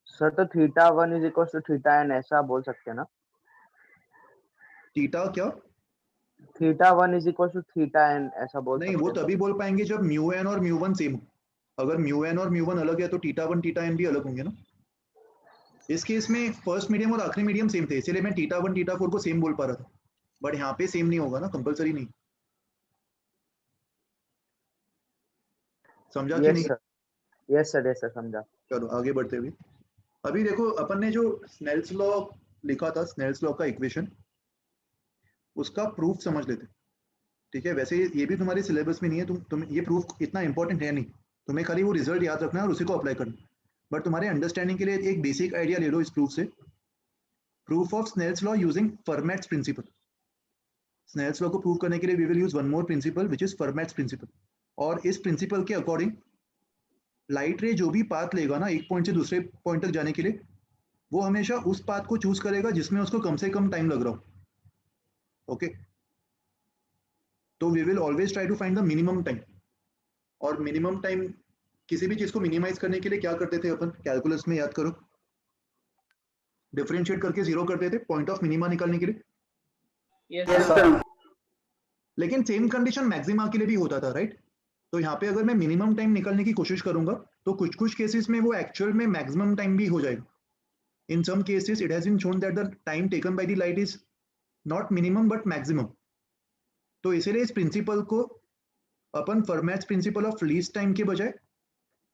सर तो θ1 इज इक्वल टू θn ऐसा बोल सकते हैं ना? थीटा क्या? θ1 इज इक्वल टू θn ऐसा बोल नहीं, सकते वो हैं? तभी बोल पाएंगे जब μn और μ1 सेम हो। अगर μn और μ1 अलग है तो θ1 θn भी अलग होंगे ना। इस केस में फर्स्ट मीडियम और आखिरी मीडियम सेम थे, इसलिए मैं θ1 θ4 को सेम बोल पा रहा था, बट यहाँ पे सेम नहीं होगा ना, कंपलसरी नहीं। समझा कि नहीं? यस सर समझा। चलो आगे बढ़ते हुए, अभी देखो अपन ने जो स्नेल्स लॉ लिखा था, स्नेल्स लॉ का इक्वेशन, उसका प्रूफ समझ लेते। ठीक है, वैसे ये भी तुम्हारे सिलेबस में नहीं है, तुम ये प्रूफ इतना इंपॉर्टेंट है नहीं, तुम्हें खाली वो रिजल्ट याद रखना है और उसी को अप्लाई करना। बट तुम्हारे अंडरस्टैंडिंग के लिए एक बेसिक आइडिया ले लो इस प्रूफ से। Proof of Snell's law using Fermat's principle. Snell's law को प्रूव करने के लिए we will use one more principle which is Fermat's principle. और इस प्रिंसिपल के अकॉर्डिंग लाइट रे जो भी पाथ लेगा ना एक पॉइंट से दूसरे पॉइंट तक जाने के लिए, वो हमेशा उस पाथ को चूज करेगा जिसमें उसको कम से कम टाइम लग रहा हो। ओके, तो we will always try to find the minimum time. और मिनिमम टाइम, किसी भी चीज को मिनिमाइज करने के लिए क्या करते थे अपन कैलकुलस में, याद करो, डिफरेंशिएट करके जीरो करते थे पॉइंट ऑफ मिनिमा निकालने के लिए। Yes sir. लेकिन सेम कंडीशन मैक्सिमा के लिए भी होता था, राइट? तो यहाँ पे अगर मैं मिनिमम टाइम निकालने की कोशिश करूंगा तो कुछ कुछ केसेस में वो एक्चुअल में मैक्सिमम टाइम भी हो जाएगा। In some cases it has been shown that the time taken by the light is not minimum but maximum. तो इसीलिए इस प्रिंसिपल को अपन Fermat's principle of least time के बजाय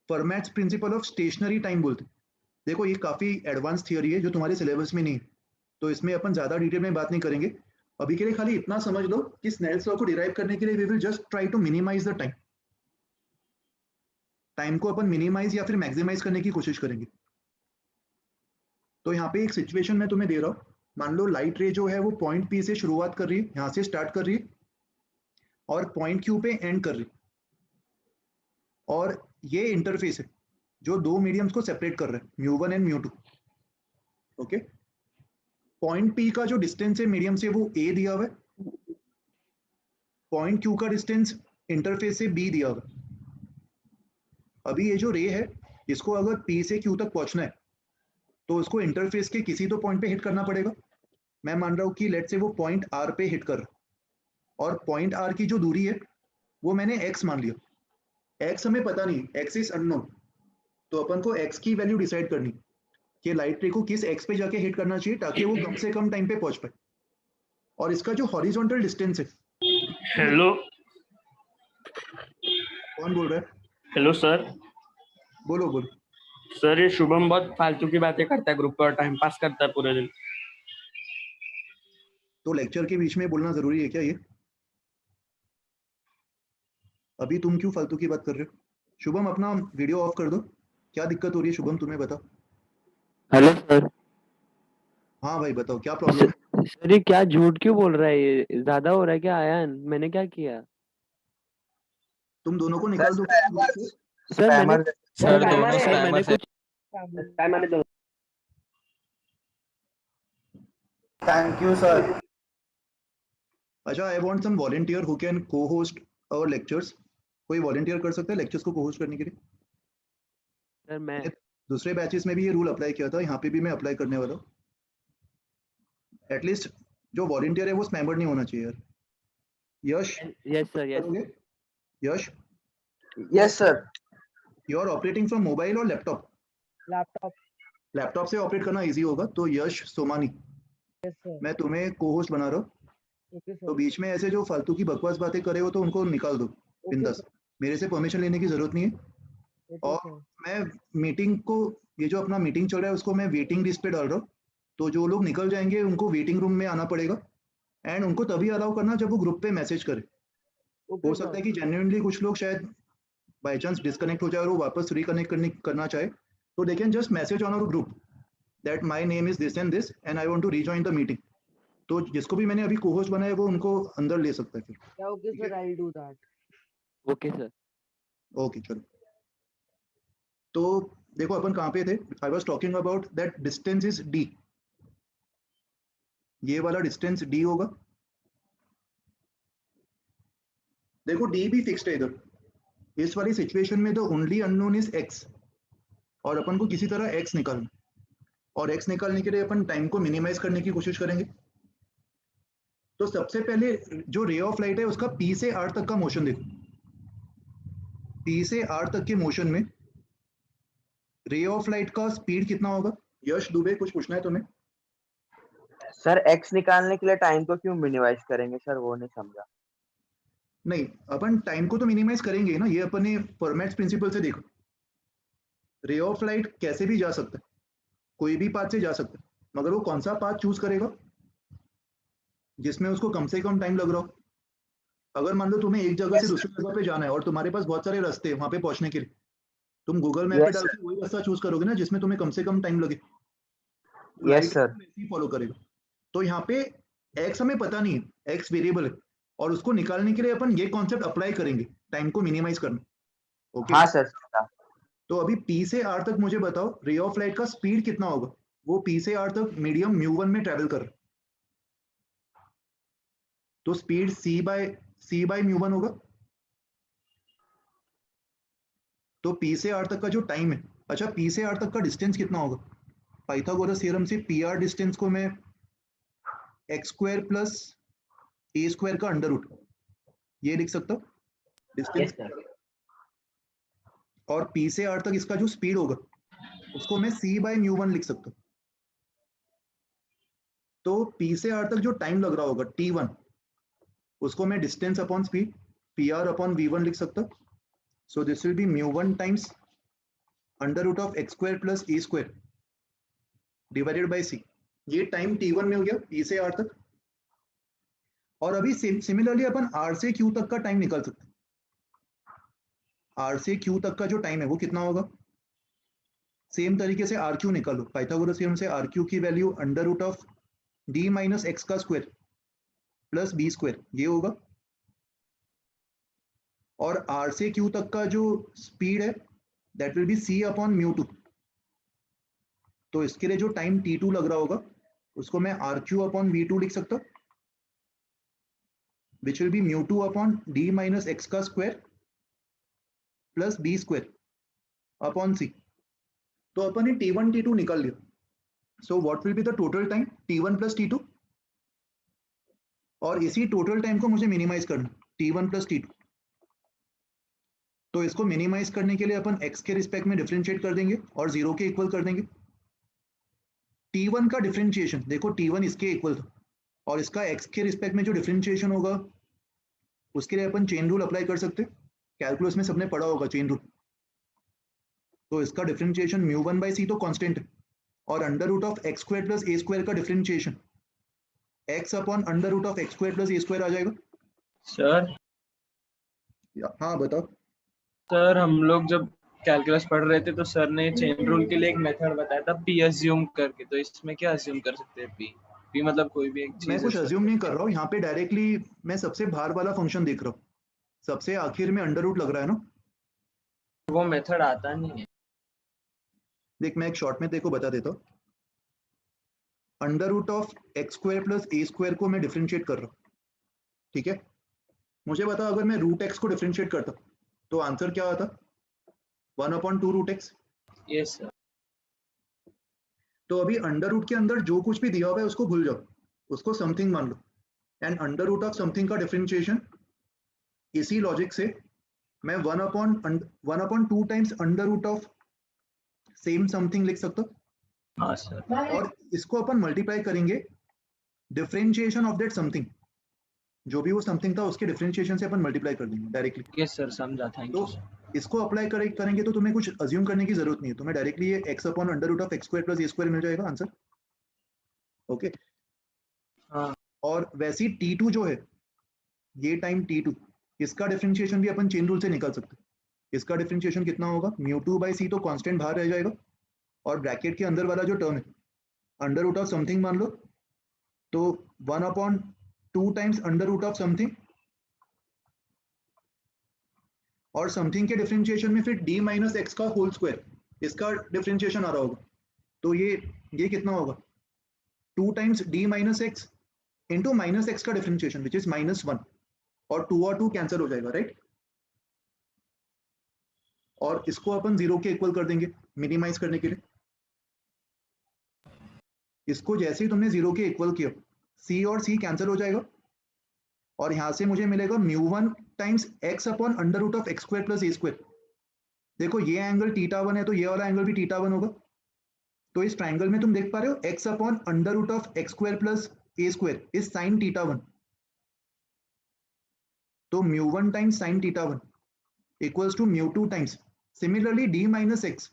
Fermat's principle of stationary time बोलते हैं। देखो ये काफी एडवांस थियोरी है जो तुम्हारे सिलेबस में नहीं है, तो इसमें अपन ज्यादा डिटेल में बात नहीं करेंगे। अभी के लिए खाली इतना समझ लो कि स्नेल्स लॉ को डिराइव करने के लिए we will just try to minimise the time. Time को अपन मिनिमाइज या फिर मैक्सिमाइज करने की कोशिश करेंगे। तो यहाँ पे एक सिचुएशन मैं तुम्हें दे रहा हूँ, मान लो लाइट रे जो है वो पॉइंट पी से शुरुआत कर रही है, यहाँ से स्टार्ट कर रही है और पॉइंट क्यू पे एंड कर रही है, और ये इंटरफेस है जो दो मीडियम्स को सेपरेट कर रहा है, μ1 एंड μ2। ओके, पॉइंट पी का जो डिस्टेंस है मीडियम से वो a दिया हुआ है, पॉइंट क्यू का डिस्टेंस इंटरफेस से b दिया हुआ है। अभी ये जो रे है इसको अगर p से q तक पहुंचना है तो उसको इंटरफेस के किसी तो पॉइंट पे हिट करना पड़ेगा। मैं मान रहा हूँ कि लेट से वो पॉइंट r पे हिट कर रहा है, और पॉइंट r की जो दूरी है वो मैंने x मान लिया। x हमें पता नहीं, x इज अननोन, तो अपन को x की वैल्यू डिसाइड करनी कि लाइट रे को किस x पे जाके हिट करना चाहिए ताकि वो कम से कम टाइम पे पहुंच पाए। और इसका जो हॉरिजॉन्टल डिस्टेंस है, हेलो, कौन बोल रहा है? Hello sir. बोलो बोलो। सर ये शुभम बहुत फालतू की बातें करता है ग्रुप पर, टाइम पास करता है पूरे दिन। तो लेक्चर के बीच में बोलना जरूरी है क्या ये? अभी तुम क्यों फालतू की बात कर रहे हो? शुभम अपना वीडियो ऑफ कर दो। क्या दिक्कत हो रही है शुभम, तुम्हें बताओ। Hello sir. हाँ भाई बताओ क्या प्रॉब्लम है? सर ये क्या झूठ क्यों बोल रहा है, ये ज्यादा हो रहा है क्या? आयान मैंने क्या किया? तुम दोनों को निकाल दो। सर मैंने सर दोनों मैंने स्पैमर कुछ थैंक यू सर। अच्छा, I want some volunteer who can co-host our lectures. कोई वॉलंटियर कर सकता है लेक्चर्स को को-होस्ट करने के लिए? सर मैं दूसरे बैचेस में भी ये रूल अप्लाई किया था, यहाँ पे भी मैं अप्लाई करने वाला हूँ। एटलीस्ट जो वॉलंटियर है वो स्पैमर नहीं होना चाहिए यार। Yash? Yes sir yes. Yash? Yes sir. You are operating from mobile और लैपटॉप? लैपटॉप। लैपटॉप से ऑपरेट करना इजी होगा, तो यश सोमानी यस सर। मैं तुम्हें को-होस्ट बना रहा हूँ। Okay sir. तो बीच में ऐसे जो फालतू की बकवास बातें करे हो तो उनको निकाल दो बिंदास, मेरे से परमिशन लेने की जरूरत नहीं है। और मैं मीटिंग को, ये जो अपना मीटिंग चल रहा है उसको मैं वेटिंग लिस्ट पे डाल रहा हूँ, तो जो लोग निकल जाएंगे उनको वेटिंग रूम में आना पड़ेगा, एंड उनको तभी अलाउ करना जब वो ग्रुप पे मैसेज करे। हो सकता है कि जेन्युइनली कुछ लोग शायद बाय चांस डिस्कनेक्ट हो जाए और वो वापस रिकनेक्ट करना चाहे, तो they can just message on our group that my name is this and this and I want to rejoin the meeting. तो जिसको भी मैंने अभी को-होस्ट बनाया वो उनको अंदर ले सकता है फिर। Okay sir, I will do that. Okay sir. Okay चलो, तो देखो अपन कहाँ पे थे? I was talking about that distance is d। ये वाला डिस्टेंस d होगा। देखो d भी फिक्स्ड है इधर, इस वाली सिचुएशन में the only unknown is x, और अपन को किसी तरह x निकालना, और x निकालने के लिए अपन टाइम को मिनिमाइज करने की कोशिश करेंगे। तो सबसे पहले जो रे ऑफ लाइट है उसका p से r तक का मोशन देखो। p से r तक के मोशन में रे ऑफ लाइट का स्पीड कितना होगा? यश दुबे कुछ पूछना है तुम्हें? सर x निकालने के लिए टाइम को क्यों मिनिमाइज करेंगे सर, वो नहीं समझा। नहीं, अपन टाइम को तो मिनिमाइज करेंगे ही ना, ये अपन ने फॉर्मेट्स प्रिंसिपल से देखा। रे ऑफ लाइट कैसे भी जा सकता है, कोई भी पाथ से जा सकता है, मगर वो कौन सा पाथ चूज करेगा जिसमें उसको कम से कम टाइम लग रहा हो। अगर मान लो तुम्हें एक जगह से दूसरी जगह पे जाना है और तुम्हारे पास बहुत सारे रास्ते हैं वहां पे पहुंचने के लिए, तुम गूगल मैप पे Yes, डाल के वही रास्ता चूज करोगे ना जिसमें तुम्हें कम से कम टाइम लगे। Yes, sir. लाइट फॉलो करेगा। तो यहाँ पे एक्स हमें पता नहीं है, एक्स वेरिएबल है, और उसको निकालने के लिए अपन ये कॉन्सेप्ट अप्लाई करेंगे, टाइम को मिनिमाइज करना। ओके हाँ सर। तो अभी P से R तक मुझे बताओ रे ऑफ लाइट का स्पीड कितना होगा। वो P से R तक मीडियम μ1 में ट्रेवल कर रहा है, तो स्पीड C बाय μ1 होगा। तो P से R तक का जो टाइम है, अच्छा P से R तक का डिस्टेंस कितना होगा। पाइथागोरस थ्योरम से PR डिस्टेंस को मैं x² प्लस a² का अंडर रूट ये लिख सकता हूँ डिस्टेंस। और P से R तक इसका जो स्पीड होगा उसको मैं C बाय μ1 लिख सकता हूँ। तो P से R तक जो टाइम लग रहा होगा T1, उसको मैं distance upon speed PR upon V1 लिख सकता हूँ। So this will be μ1 times under root of x² plus a² divided by C। ये टाइम T1 में हो गया P से R तक। और अभी सिमिलरली अपन R से Q तक का टाइम निकाल सकते हैं। R से Q तक का जो टाइम है वो कितना होगा, सेम तरीके से RQ निकालो। पाइथागोरस थ्योरम से RQ की value under root of d minus x का स्क्वायर प्लस b² ये होगा। और R से Q तक का जो स्पीड है that will be C upon μ2। तो इसके लिए जो टाइम T2 लग रहा होगा उसको मैं RQ अपॉन V2 लिख सकता हूँ, which will be μ2 upon d minus x का square plus b² upon C। तो अपन ने T1 T2 निकाल लिया। So what will be the total time T1 plus T2। और इसी टोटल टाइम को मुझे मिनिमाइज करना T1 प्लस T2। तो इसको मिनिमाइज करने के लिए अपन x के रिस्पेक्ट में डिफरेंशिएट कर देंगे और 0 के इक्वल कर देंगे। T1 का डिफरेंशिएशन देखो, T1 इसके इक्वल था और इसका x के रिस्पेक्ट में जो डिफरेंशिएशन होगा उसके लिए अपन चेन रूल अप्लाई कर सकते हैं। कैलकुलस में सबने पढ़ा होगा चेन रूल। तो इसका डिफरेंशिएशन μ1 बाय C तो कांस्टेंट है, और under root of x² plus a² का differentiation x upon under root of x² plus a² आ जाएगा। सर हाँ बताओ। सर हम लोग जब कैलकुलस पढ़ रहे थे तो सर ने चेन रूल के लिए एक मेथड बताया था P अज्यूम करके, तो इसमें क्या अज्यूम कर सकते हैं P मतलब कोई भी एक चीज। मैं कुछ अज्यूम नहीं कर रहा हूँ यहाँ पे, डायरेक्टली मैं सबसे बाहर वाला फंक्शन देख रहा हूँ, सबसे आखिर में अंडर रूट लग रहा है ना। वो मेथड आता नहीं है। देख मैं एक शॉर्ट में देखो बता देता हूँ। Under root of x² plus a² को मैं डिफरेंशिएट कर रहा हूँ, ठीक है। मुझे बता अगर मैं रूट x को डिफरेंशिएट करता तो आंसर क्या आता, 1/2 रूट x। Yes sir. तो अभी अंडर रूट के अंदर जो कुछ भी दिया हुआ है उसको भूल जाओ, उसको समथिंग मान लो। And under root of something का डिफरेंशिएशन इसी लॉजिक से मैं 1/2 times under root of same something लिख सकता हूँ। हाँ सर। और इसको अपन मल्टीप्लाई करेंगे डिफरेंशिएशन ऑफ दैट समथिंग, जो भी वो समथिंग था उसके डिफरेंशिएशन से अपन मल्टीप्लाई कर देंगे डायरेक्टली। यस सर समझा, थैंक यू। तो इसको अप्लाई करेंगे तो तुम्हें कुछ अज्यूम करने की जरूरत नहीं है, तुम्हें डायरेक्टली ये x upon under root of x² plus a² मिल जाएगा आंसर। ओके हाँ। और वैसी T2 जो है, ये टाइम T2, इसका डिफरेंशिएशन भी अपन चेन रूल से निकाल सकते हैं। इसका डिफरेंशिएशन कितना होगा, μ2 बाय C तो कांस्टेंट बाहर रह जाएगा, और ब्रैकेट के अंदर वाला जो टर्म है अंडर रूट ऑफ समथिंग मान लो, तो 1/2 times under root of something, और समथिंग के डिफरेंशिएशन में फिर d माइनस एक्स का होल स्क्वायर, इसका डिफरेंशिएशन आ रहा होगा। तो ये कितना होगा, 2 times d minus x into minus x का डिफरेंशिएशन विच इज -1, और 2 और 2 कैंसिल हो जाएगा, राइट। और इसको अपन 0 के इक्वल कर देंगे मिनिमाइज करने के लिए। इसको जैसे ही तुमने 0 के इक्वल किया, c और c कैंसिल हो जाएगा, और यहां से मुझे मिलेगा μ1 times x upon under root of x² plus a²। देखो ये एंगल θ1 है तो ये वाला एंगल भी θ1 होगा। तो इस ट्राइंगल में तुम देख पा रहे हो x upon under root of x² plus a² is sine θ1। तो μ1 times sine theta 1 equals to μ2 times similarly d minus x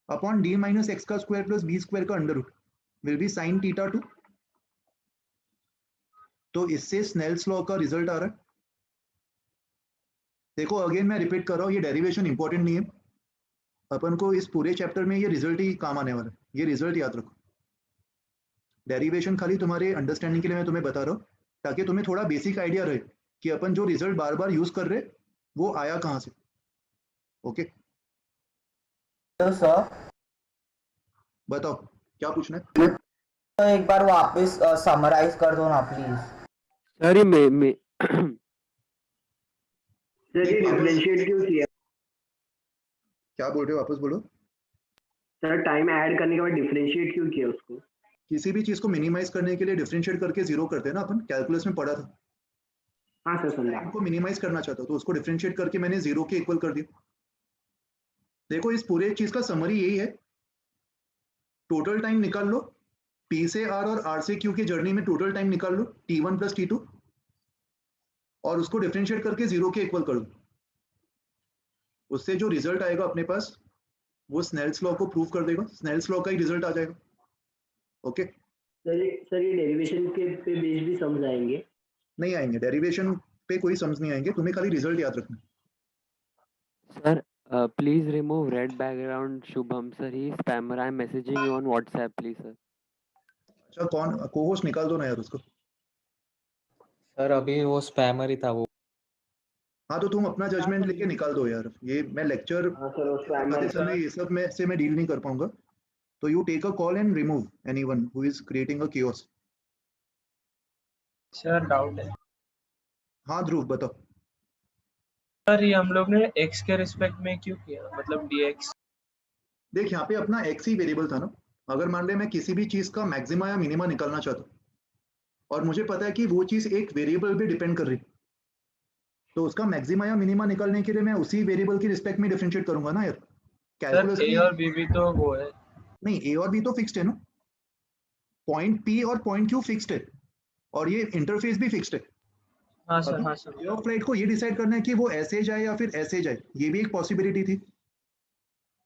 upon d minus x का स्क्वायर प्लस बी स्क्वायर का under root will be sine theta 2। तो इससे Snell's law का result आ रहा है। देखो अगेन मैं रिपीट कर रहा हूँ, ये डेरिवेशन इंपॉर्टेंट नहीं है, अपन को इस पूरे चैप्टर में ये रिजल्ट ही काम आने वाला है, ये रिजल्ट याद रखो। डेरिवेशन खाली तुम्हारे अंडरस्टैंडिंग के लिए मैं तुम्हें बता रहा हूँ, ताकि तुम्हें थोड़ा बेसिक आइडिया रहे कि अपन जो रिजल्ट बार बार यूज कर रहे वो आया कहाँ से। ओके तो सर बताओ क्या पूछना है। तो एक बार वापस समराइज कर दो ना प्लीज। सर ये मैं सर ये डिफरेंशिएट क्यों किया? क्या बोल रहे हो, वापस बोलो। सर टाइम ऐड करने के बाद डिफरेंशिएट क्यों किया उसको? किसी भी चीज को मिनिमाइज करने के लिए डिफरेंशिएट करके जीरो करते हैं ना, अपन कैलकुलस में पढ़ा था। हाँ सर समझा। टाइम को मिनिमाइज करना चाहता हूँ तो उसको डिफरेंशिएट करके मैंने जीरो के इक्वल कर दिया। देखो इस पूरे चीज का समरी यही है, टोटल टाइम निकाल लो, P से R और R से Q की जर्नी में टोटल टाइम निकाल लो T1 प्लस T2 और उसको डिफरेंशिएट करके जीरो के इक्वल कर दो। उससे जो रिजल्ट आएगा अपने पास वो स्नेल्स लॉ को प्रूव कर देगा, स्नेल्स लॉ का ही रिजल्ट आ जाएगा। ओके सर ये डेरिवेशन के पे बेस भी समझ आएंगे? नहीं आएंगे, डेरिवेशन पे कोई समझ नहीं आएंगे, तुम्हें खाली रिजल्ट याद रखना। Sir please remove red background Shubham sir, he is spammer, I am messaging you on WhatsApp please sir। अच्छा कौन को होस्ट निकाल दो ना यार उसको। सर अभी वो स्पैमर ही था वो। हाँ तो तुम अपना जजमेंट लेके निकाल दो यार, ये मैं लेक्चर पढ़ाते समय ये सब में से मैं डील नहीं कर पाऊंगा, तो you take a call and remove anyone who is creating a chaos। Sir doubt है। हाँ ध्रुव बताओ। सर ये हम लोग ने x के रिस्पेक्ट में क्यों किया, मतलब dx? देख यहाँ पे अपना x ही वेरिएबल था ना, अगर मान ले मैं किसी भी चीज का मैक्सिमा या मिनिमा निकालना चाहता हूँ और मुझे पता है कि वो चीज एक वेरिएबल पे डिपेंड कर रही, तो उसका मैक्सिमा या मिनिमा निकालने के लिए मैं उसी वेरिएबल की रिस्पेक्ट में डिफरेंशिएट करूंगा ना यार। सर a और b भी तो वो है। नहीं a और b तो फिक्स्ड है ना, पॉइंट p और पॉइंट q फिक्स्ड है और ये इंटरफेस भी फिक्स्ड है। हाँ सर हाँ सर। रे ऑफ लाइट को ये डिसाइड करना है कि वो ऐसे जाए या फिर ऐसे जाए, ये भी एक पॉसिबिलिटी थी,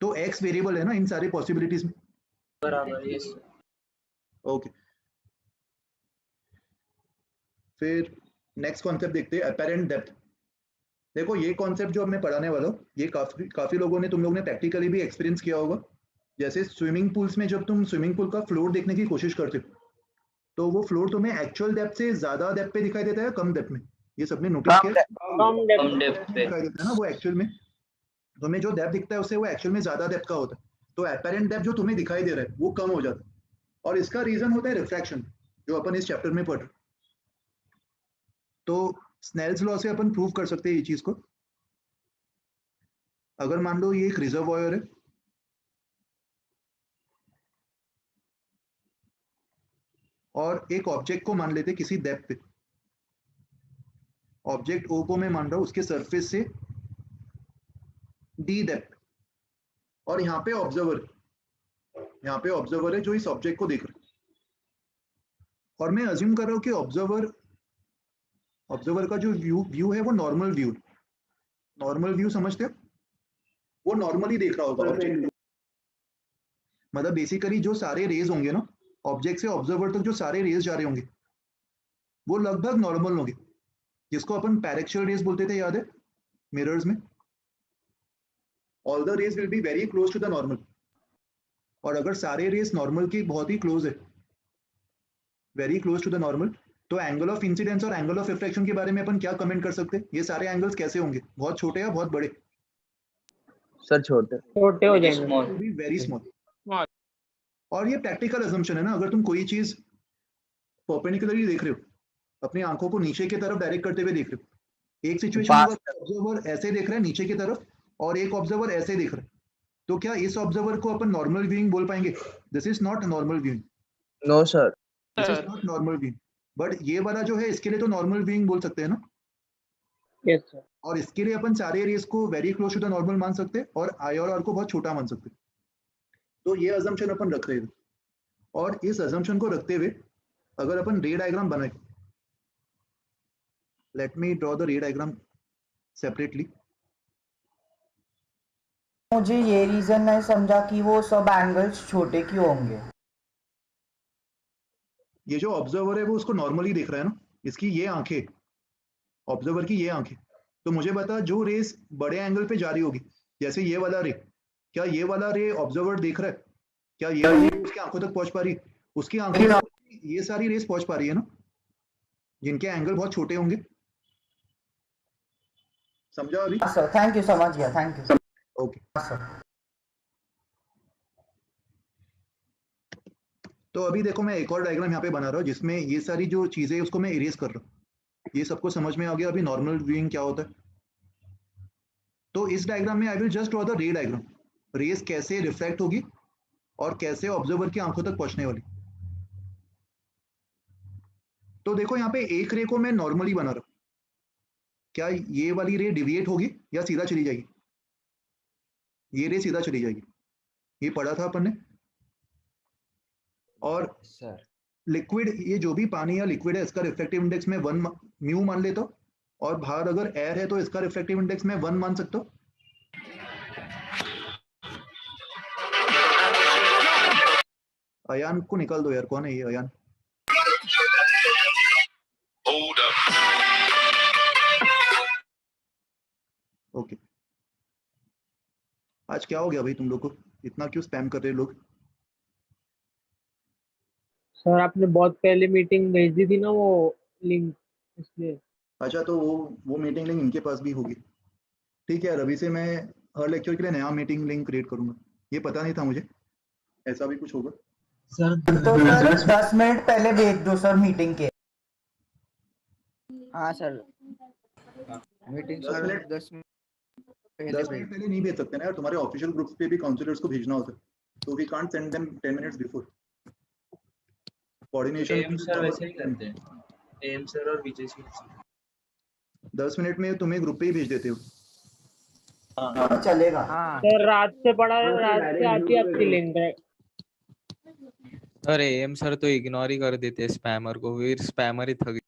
तो x वेरिएबल है ना इन सारे पॉसिबिलिटीज में। बराबर यस। ओके फिर नेक्स्ट कॉन्सेप्ट देखते हैं, अपेरेंट डेप्थ। देखो ये कॉन्सेप्ट जो मैं पढ़ाने वाला हूँ ये काफी लोगों ने, तुम लोगों ने प्रैक्टिकली भी एक्सपीरियंस किया होगा। जैसे स्विमिंग पूल्स में जब तुम स्विमिंग पूल का फ्लोर देखने की कोशिश करते हो तो वो फ्लोर तुम्हें एक्चुअल डेप्थ से ज्यादा डेप्थ पे दिखाई देता है कम डेप्थ में, ये सबने नोटिस किया? कम डेप्थ पे दिखाई देता है ना, वो एक्चुअल में तुम्हें जो डेप्थ दिखता है उससे वो एक्चुअल में ज्यादा डेप्थ का होता है, तो एपेरेंट डेप्थ जो तुम्हें दिखाई दे रहा है वो कम हो जाता है और इसका रीजन होता है रिफ्रैक्शन, जो अपन इस चैप्टर में पढ़ रहे। तो स्नेल्स लॉ से अपन प्रूव कर सकते हैं ये चीज को। अगर मान लो ये एक रिजर्वॉयर है और एक ऑब्जेक्ट को मान लेते किसी डेप्थ पे, ऑब्जेक्ट ओ को मैं मान रहा हूं उसके सरफेस से डी डेप्थ, और यहाँ पे ऑब्जर्वर है जो इस ऑब्जेक्ट को देख रहा है, और मैं अज्यूम कर रहा हूँ कि ऑब्जर्वर का जो व्यू है वो नॉर्मल व्यू समझते हो, वो नॉर्मली देख रहा होगा ऑब्जेक्ट। मतलब बेसिकली जो सारे रेज होंगे ना ऑब्जेक्ट से ऑब्जर्वर तक, जो सारे रेज जा रहे होंगे वो लगभग नॉर्मल होंगे, जिसको अपन पैरेक्शियल रेज बोलते थे, याद है मिरर्स में? All the rays will be very close to the normal, और अगर सारे रेज नॉर्मल की बहुत ही क्लोज है, very close to the normal, तो एंगल ऑफ इंसिडेंस और एंगल ऑफ रिफ्रैक्शन के बारे में अपन क्या कमेंट कर सकते हैं? ये सारे एंगल्स कैसे होंगे, बहुत छोटे या बहुत बड़े? सर छोटे हो जाएंगे। Very small. और ये प्रैक्टिकल अजम्पशन है ना, अगर तुम कोई चीज परपेंडिकुलरली देख रहे हो, अपनी आंखों को नीचे की तरफ डायरेक्ट करते हुए देख रहे हो, एक सिचुएशन होगा ऑब्जर्वर ऐसे देख रहा है नीचे की तरफ और एक ऑब्जर्वर ऐसे देख रहा है, तो क्या इस ऑब्जर्वर को अपन नॉर्मल व्यूइंग बोल पाएंगे? This is not normal viewing. No sir, this is not normal viewing, but ये वाला जो है इसके लिए तो नॉर्मल व्यूइंग बोल सकते हैं ना। Yes sir. और इसके लिए अपन सारे रेस को very close to the normal मान सकते हैं और आई और आर को बहुत छोटा मान सकते हैं। तो ये अजम्पशन अपन रख रहे हैं, और इस अजम्पशन को रखते हुए अगर अपन रे डायग्राम बनाए, let me draw the ray diagram separately. मुझे ये रीजन नहीं समझा कि वो सब एंगल्स छोटे क्यों होंगे। ये जो ऑब्जर्वर है वो उसको नॉर्मली देख रहा है ना, इसकी ये आंखें, ऑब्जर्वर की ये आंखें। तो मुझे बता, जो रेस बड़े एंगल पे जा रही होगी, जैसे ये वाला रे, क्या ये वाला रे ऑब्जर्वर देख रहा है? क्या ये वाली उसकी आंखों तक पहुंच पा रही? उसकी आंखों तक ये सारी रेस पहुंच पा रही है ना, जिनके एंगल बहुत छोटे होंगे। समझा अभी? सर थैंक यू, समझ गया, थैंक यू। ओके सर तो अभी देखो, मैं एक और डायग्राम यहाँ पे बना रहा हूँ जिसमें ये सारी जो चीजें उसको मैं इरेज कर रहा हूँ। ये सबको समझ में आ गया अभी नॉर्मल व्यूइंग क्या होता है? तो इस डायग्राम में I will just draw the ray diagram, rays कैसे रिफ्लेक्ट होगी और कैसे ऑब्जर्वर की आंखों तक पहुंचने वाली। तो देखो यहाँ पे एक रे को मैं नॉर्मली बना रहा हूँ, क्या ये वाली रे डिविएट होगी या सीधा चली जाएगी? ये रे सीधा चली जाएगी, ये पढ़ा था अपन ने। और सर लिक्विड, ये जो भी पानी या लिक्विड है, इसका रिफ्लेक्टिव इंडेक्स में 1 म्यू मान लेता हूं, और बाहर अगर एयर है तो इसका रिफ्लेक्टिव इंडेक्स में 1 मान सकता हूं। अयान को निकाल दो यार, कौन है ये अयान? ओके, आज क्या हो गया भाई तुम लोग को, इतना क्यों स्पैम कर रहे हैं लोग? सर आपने बहुत पहले मीटिंग भेज दी थी ना वो लिंक, इसलिए। अच्छा, तो वो मीटिंग लिंक इनके पास भी होगी। ठीक है, अभी से मैं हर लेक्चर के लिए नया मीटिंग लिंक क्रिएट करूंगा। ये पता नहीं था मुझे ऐसा भी कुछ होगा। सर तो सर 10 मिनट पहले भेज दो सर मीटिंग के। हाँ सर, मीटिंग सर 10 मिनट पहले नहीं भेज सकते ना यार, तुम्हारे ऑफिशियल ग्रुप्स पे भी काउंसलर्स को भेजना होता है, तो we can't send them 10 minutes before. Coordination एम सर वैसे ही करते हैं, एम सर और विजय सर 10 मिनट में तुम्हें ग्रुप पे ही भेज देते हो। हाँ चलेगा। हाँ सर रात से पढ़ा, रात से आती है आपकी लिंक है। अरे एम सर तो इग्नोर ही कर देते स्पैमर को, फिर स्पैमर ही थक।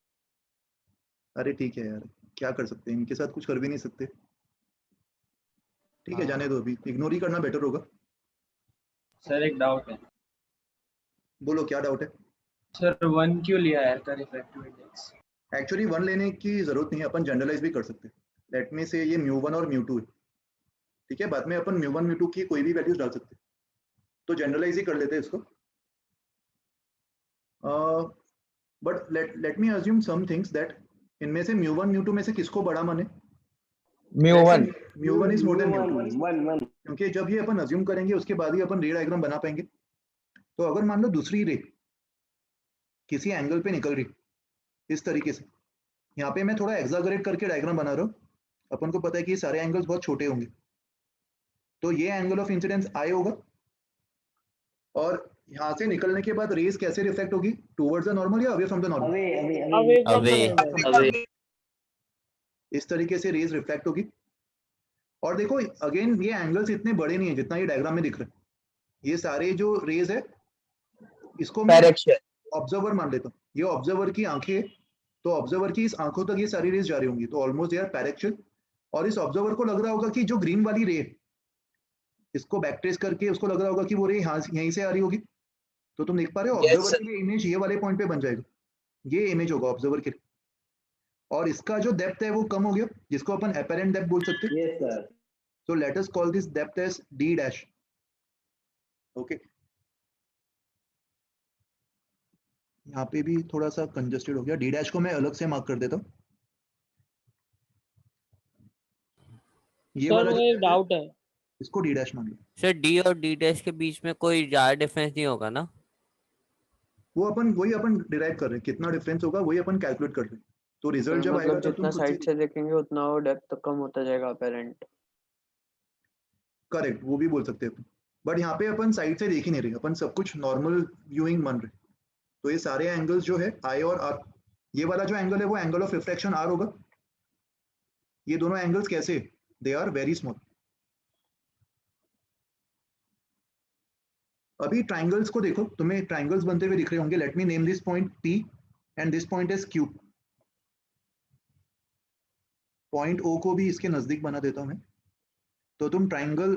अरे ठीक है यार, क्या कर सकते हैं, इनके साथ कुछ कर भी नहीं सकते। ठीक है, जाने दो, अभी इग्नोर ही करना बेटर होगा। सर एक डाउट है। बोलो, क्या डाउट है? सर 1 क्यों लिया है का रिफ्रैक्टिव इंडेक्स? एक्चुअली 1 लेने की जरूरत नहीं है, अपन जनरलाइज भी कर सकते हैं। लेट मी से ये म्यू 1 और म्यू 2 है, ठीक है, बाद में अपन म्यू 1 म्यू 2 की कोई भी वैल्यूज डाल सकते हैं, तो जनरलाइज ही कर लेते हैं इसको। But let me assume some things that इनमें से म्यू 1 म्यू 2 में से किसको बड़ा माने? Mu 1 is more than mu 2, क्योंकि जब ये अपन अज्यूम करेंगे उसके बाद ही अपन रे डायग्राम बना पाएंगे। तो अगर मान लो दूसरी रे किसी एंगल पे निकल रही इस तरीके से, यहाँ पे मैं थोड़ा एग्जागरेट करके डायग्राम बना रहा हूँ, अपन को पता है कि ये सारे एंगल्स बहुत छोटे होंगे, तो ये एंगल ऑफ इंसिडेंस आई होगा, और यहाँ से निकलने के बाद रेस कैसे रिफ्लेक्ट होगी, टुवर्ड्स द नॉर्मल या away from the normal? Away. इस तरीके से रेस रिफ्लेक्ट होगी। और देखो अगेन, ये एंगल्स इतने बड़े नहीं है जितना ये डायग्राम में दिख रहा है। ये सारे जो रेज है, इसको मैं ऑब्जर्वर मान लेता हूँ, ये ऑब्जर्वर की आंखें, तो ऑब्जर्वर की इस आंखों तक ये सारी रेस जा रही होंगी, तो ऑलमोस्ट दे आर पैरेक्चुअल। और इस ऑब्जर्वर को लग रहा होगा कि जो ग्रीन वाली रे, इसको बैक ट्रेस करके उसको लग रहा होगा कि वो रे यहीं से आ रही होगी। तो तुम देख पा रहे हो, ऑब्जर्वर के लिए इमेज ये वाले पॉइंट पे बन जाएगा, ये इमेज होगा ऑब्जर्वर के लिए, और इसका जो डेप्थ है वो कम हो गया, जिसको अपन एपेरेंट डेप्थ बोल सकते हैं। Yes sir. So let us call this depth as d dash. Okay. यहाँ पे भी थोड़ा सा कंजस्टेड हो गया, d dash को मैं अलग से मार्क कर देता हूँ। ये वाला एक डाउट है, इसको d dash मान लो। सर डी और डी डैश के बीच में कोई ज्यादा डिफरेंस नहीं होगा ना? वो अपन वही अपन डिराइव कर रहे हैं, कितना डिफरेंस होगा वही अपन कैलकुलेट कर रहे हैं, तो रिजल्ट जब आएगा तो जितना साइड से देखेंगे उतना वो डेप्थ कम होता जाएगा अपेरेंट। करेक्ट, वो भी बोल सकते हैं अपन, बट यहाँ पे अपन साइड से देख ही नहीं रहे, अपन सब कुछ नॉर्मल व्यूइंग मान रहे। तो ये सारे एंगल्स जो है आई और आर, ये वाला जो एंगल है वो एंगल ऑफ रिफ्रैक्शन आर होगा। ये दोनों एंगल्स कैसे, दे आर वेरी स्मॉल। अभी ट्राइंगल्स को देखो, तुम्हें ट्राइंगल्स बनते हुए दिख रहे होंगे। Let me name this point P and this point is Q। Point O को भी इसके नजदीक बना देता हूं मैं। तो तुम ट्राइंगल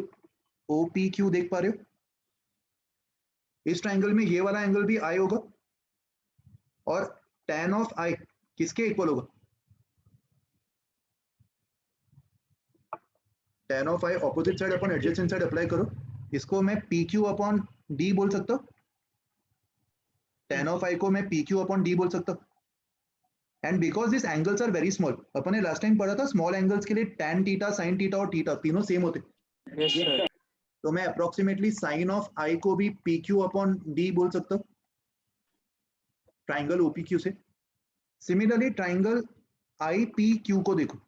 OPQ देख पा रहे हो? इस ट्राइंगल में ये वाला एंगल भी I होगा और tan ऑफ I किसके इक्वल होगा? tan of I opposite side upon adjacent side apply करो, इसको मैं PQ अपॉन D बोल सकता हूँ। tan ऑफ I को मैं PQ अपॉन D बोल सकता हूँ। And because this angles are very small, अपन ने लास्ट टाइम पढ़ा था स्मॉल एंगल्स के लिए tan थीटा, sin थीटा और थीटा तीनों सेम होते। Yes sir. तो मैं अप्रोक्सीमेटली sin ऑफ I को भी PQ अपॉन D बोल सकता हूँ ट्राइंगल OPQ से। सिमिलरली ट्राइंगल IPQ को देखो,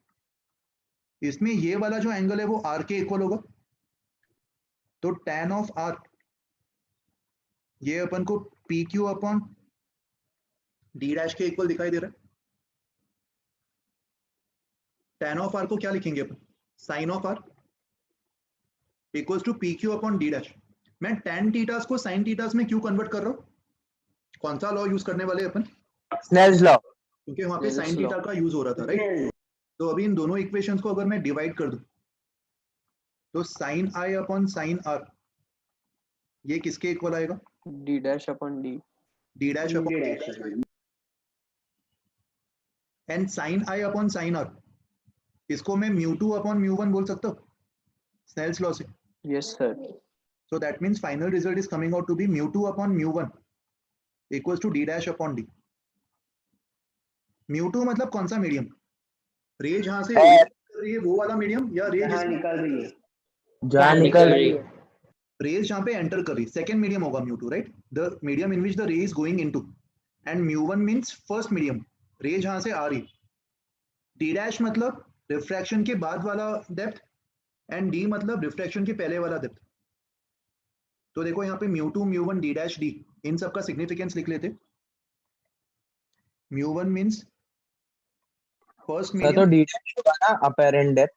इसमें ये वाला जो एंगल है वो R के इक्वल होगा। तो tan ऑफ R ये अपन को PQ अपॉन D डैश के इक्वल दिखाई दे रहा है। tan ऑफ R को क्या लिखेंगे अपन? sin of R equals to PQ upon D dash. मैं tan थीटास को sin थीटास में क्यों कन्वर्ट कर रहा हूँ? कौन सा लॉ यूज करने वाले अपन? Snell's law. क्योंकि वहां पे sin थीटा का यूज हो रहा था, राइट? तो अभी इन दोनों इक्वेशंस को अगर मैं डिवाइड कर दूं तो sin I upon sin R ये किसके इक्वल आएगा? D dash upon D. D dash upon D dash. And sin I upon sin R इसको मैं μ2 अपॉन μ1 बोल सकता हूँ स्नेल्स लॉ से। Yes sir. So that means final result is coming out to be μ2 upon μ1 equals to D dash upon D. μ2 मतलब कौन सा medium? Ray जहां से कर रही है वो वाला मीडियम, या रे जहाँ निकल रही है? जहाँ निकल रही है। रेज जहां पे एंटर कर रही है सेकंड मीडियम होगा μ2, right? The medium in which the ray is going into. And μ1 means first medium, ray जहां से आ रही। D डैश मतलब रिफ्रैक्शन के बाद वाला डेप्थ एंड D मतलब रिफ्रैक्शन के पहले वाला डेप्थ। तो देखो यहाँ पे μ2 μ1 D डैश D इन सब का सिग्निफिकेंस लिख लेते। μ1 मींस फर्स्ट तो मीडियम। D dash होगा ना अपेरेंट डेप्थ?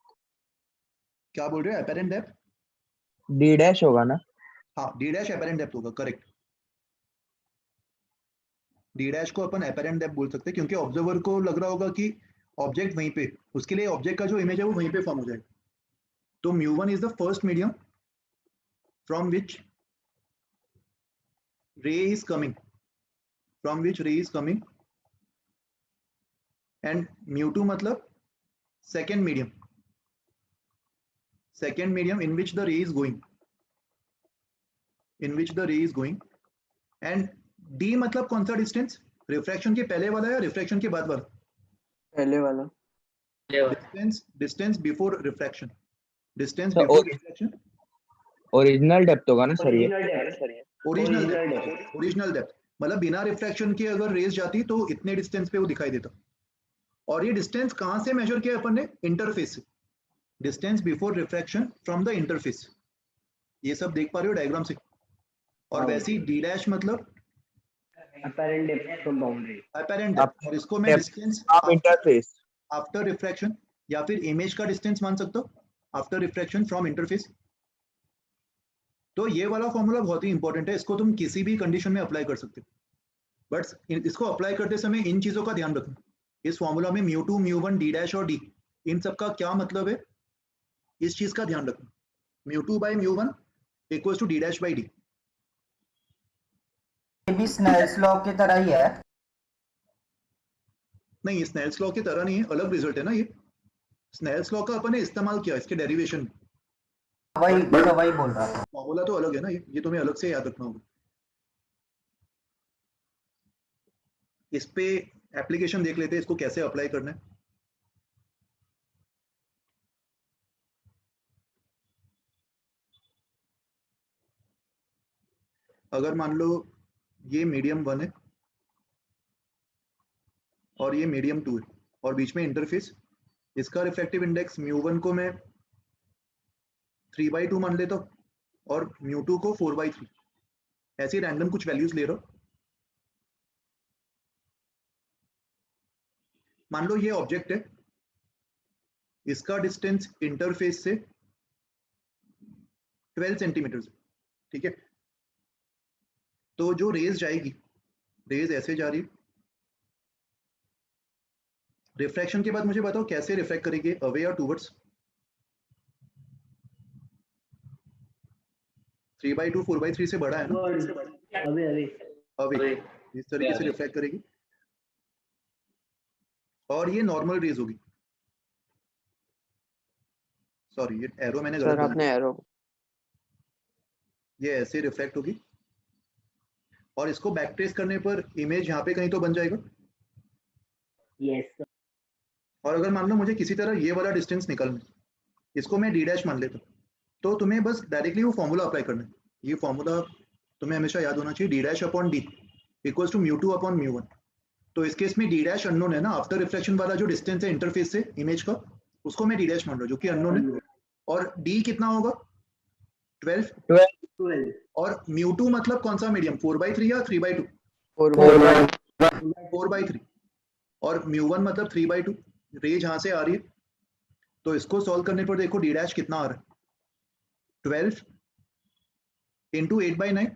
क्या बोल रहे हो? Apparent depth? D dash होगा ना? हाँ, D डैश अपेरेंट डेप्थ होगा, करेक्ट। D डैश को अपन अपेरेंट डेप्थ बोल सकते हैं क्योंकि ऑब्जर्वर को लग रहा होगा कि ऑब्जेक्ट वहीं पे, उसके लिए ऑब्जेक्ट का जो इमेज है वो वहीं पे फॉर्म हो जाएगा। तो μ1 is the first medium from which ray is coming, and μ2 मतलब second medium in which the ray is going, and D मतलब कौन सा डिस्टेंस? रिफ्रैक्शन के पहले वाला या रिफ्रैक्शन के बाद वाला? पहले वाला। Distance before refraction, original depth होगा ना सर ये? ओरिजिनल डेप्थ मतलब बिना रिफ्रैक्शन के अगर रेज जाती तो इतने डिस्टेंस पे वो दिखाई देता। और ये डिस्टेंस कहां से मेजर किया अपन ने? इंटरफेस से। Distance before refraction from the interface. ये सब देख पा रहे हो डायग्राम से? और वैसे ही D डैश मतलब apparent depth from boundary. Apparent depth, और इसको मैं डिस्टेंस इंटरफेस आफ्टर रिफ्रैक्शन या फिर इमेज का डिस्टेंस मान सकता हूँ आफ्टर रिफ्रैक्शन फ्रॉम इंटरफेस। तो ये वाला फॉर्मूला बहुत ही इंपॉर्टेंट है, इसको तुम किसी भी कंडीशन में अप्लाई कर सकते हो, बट इसको अप्लाई करते समय इन चीजों का ध्यान रखना। इस फॉर्मूला में μ2 μ1 D डैश और D इन सब का क्या मतलब है, इस चीज का ध्यान रखना। μ2 by μ1 equals to D dash by D। ये भी स्नेल्स लॉ की तरह ही है? नहीं, स्नेल्स लॉ की तरह नहीं है, अलग रिजल्ट है ना ये। स्नेल्स लॉ का अपन ने इस्तेमाल किया इसके डेरिवेशन, वही बोल रहा था। फॉर्मूला तो अलग है ना, ये तुम्हें अलग से याद रखना होगा। इस पे एप्लीकेशन देख लेते हैं, इसको कैसे अप्लाई करना है। अगर मान लो ये मीडियम 1 है और ये मीडियम 2 है और बीच में इंटरफेस, इसका रिफ्रैक्टिव इंडेक्स μ1 को मैं 3/2 मान लेता हूँ और μ2 को 4/3, ऐसे रैंडम कुछ वैल्यूज ले रहा हूँ। मान लो ये ऑब्जेक्ट है, इसका डिस्टेंस इंटरफेस से 12 सेंटीमीटर, ठीक है? तो जो रेज जाएगी, रेज ऐसे जा रही है, रिफ्रैक्शन के बाद मुझे बताओ कैसे रिफ्रैक्ट करेंगे, अवे और टूवर्ड्स? 3/2 4/3 से बड़ा है ना? अवे इस तरीके से रिफ्रैक्ट करेगी और ये नॉर्मल रेज होगी। सॉरी ये एरो मैंने गलत सर बना आपने दिया। एरो ये ऐसे रिफ्लेक्ट होगी और इसको बैक ट्रेस करने पर इमेज यहाँ पे कहीं तो बन जाएगा। यस और अगर मान लो मुझे किसी तरह ये वाला डिस्टेंस निकालना है, इसको मैं डी डैश मान लेता हूँ, तो तुम्हें बस डायरेक्टली वो फॉर्मूला अप्लाई करना है। ये फॉर्मूला तुम्हें हमेशा याद होना चाहिए, D dash upon D equals to mu two upon mu one. तो इस केस में डी डैश अननोन है ना, आफ्टर रिफ्लेक्शन वाला जो डिस्टेंस है इंटरफेस से इमेज का, उसको मैं डी डैश मान रहा हूँ जो कि अननोन है। और डी कितना होगा? 12। और म्यू टू मतलब कौन सा मीडियम, 4/3 या 3/2? 4/3। और म्यू वन मतलब 3/2। रे जहां से आ रही है, तो इसको सॉल्व करने पर देखो डी डैश कितना आ रहा है, 12 इंटू 8/9।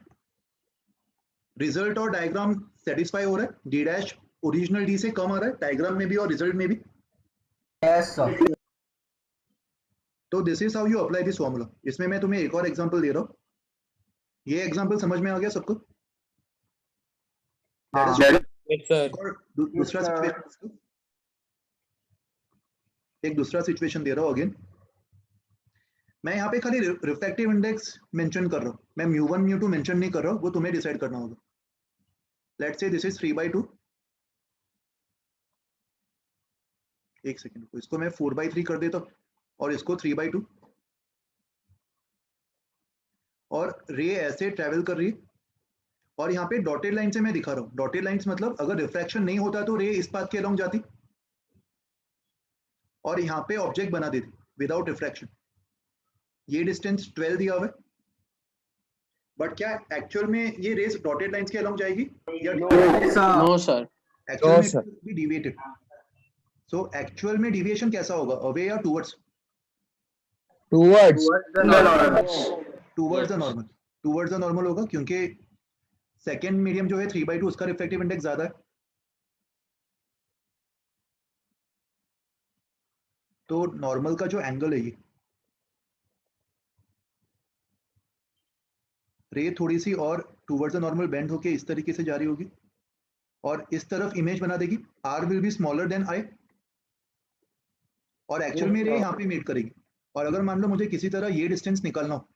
रिजल्ट और डायग्राम सेटिस्फाई हो रहा है, डी डैश ओरिजिनल डी से कम आ रहा है डायग्राम में भी और रिजल्ट में भी। Yes sir. तो this is how you apply this formula. इसमें मैं तुम्हें एक और एग्जांपल दे रहा हूँ। ये एग्जांपल समझ में आ गया सबको? दूसरा सिचुएशन, एक दूसरा सिचुएशन दे रहा हूँ अगेन। मैं यहाँ पे खाली रिफ्रैक्टिव इंडेक्स मेंशन कर रहा हूँ, मैं mu one mu two mention नहीं कर रहा हूँ, वो तुम्हें डिसाइड करना होगा। Let's say this is 3/2। एक सेकेंड, इसको मैं 4/3 कर देता हूँ और इसको 3/2। और रे ऐसे ट्रेवल कर रही है और यहाँ पे डॉटेड लाइन से मैं दिखा रहा हूँ। डॉटेड लाइंस मतलब अगर रिफ्रैक्शन नहीं होता तो रे इस पाथ के अलोंग जाती और यहाँ पे ऑब्जेक्ट बना देती विदाउट रिफ्रैक्शन। ये डिस्टेंस 12 दिया हुआ है, बट क्या एक्चुअल में ये रेस डॉटेड लाइंस के अलोंग जाएगी या नो सर। एक्चुअल में बी डिविएटेड। सो एक्चुअल में डिविएशन कैसा होगा, अवे या towards? Towards towards the normal. Towards the normal होगा क्योंकि सेकेंड मीडियम जो है 3/2 उसका रिफ्रैक्टिव इंडेक्स ज्यादा है। तो नॉर्मल का जो एंगल है, ये रे थोड़ी सी और टुवर्ड्स द नॉर्मल बेंड होके इस तरीके से जा रही होगी और इस तरफ इमेज बना देगी। R will be smaller than I और एक्चुअल में रे यहाँ पे मीट करेगी। और अगर मान लो मुझे किसी तरह ये डिस्टेंस निकालना हो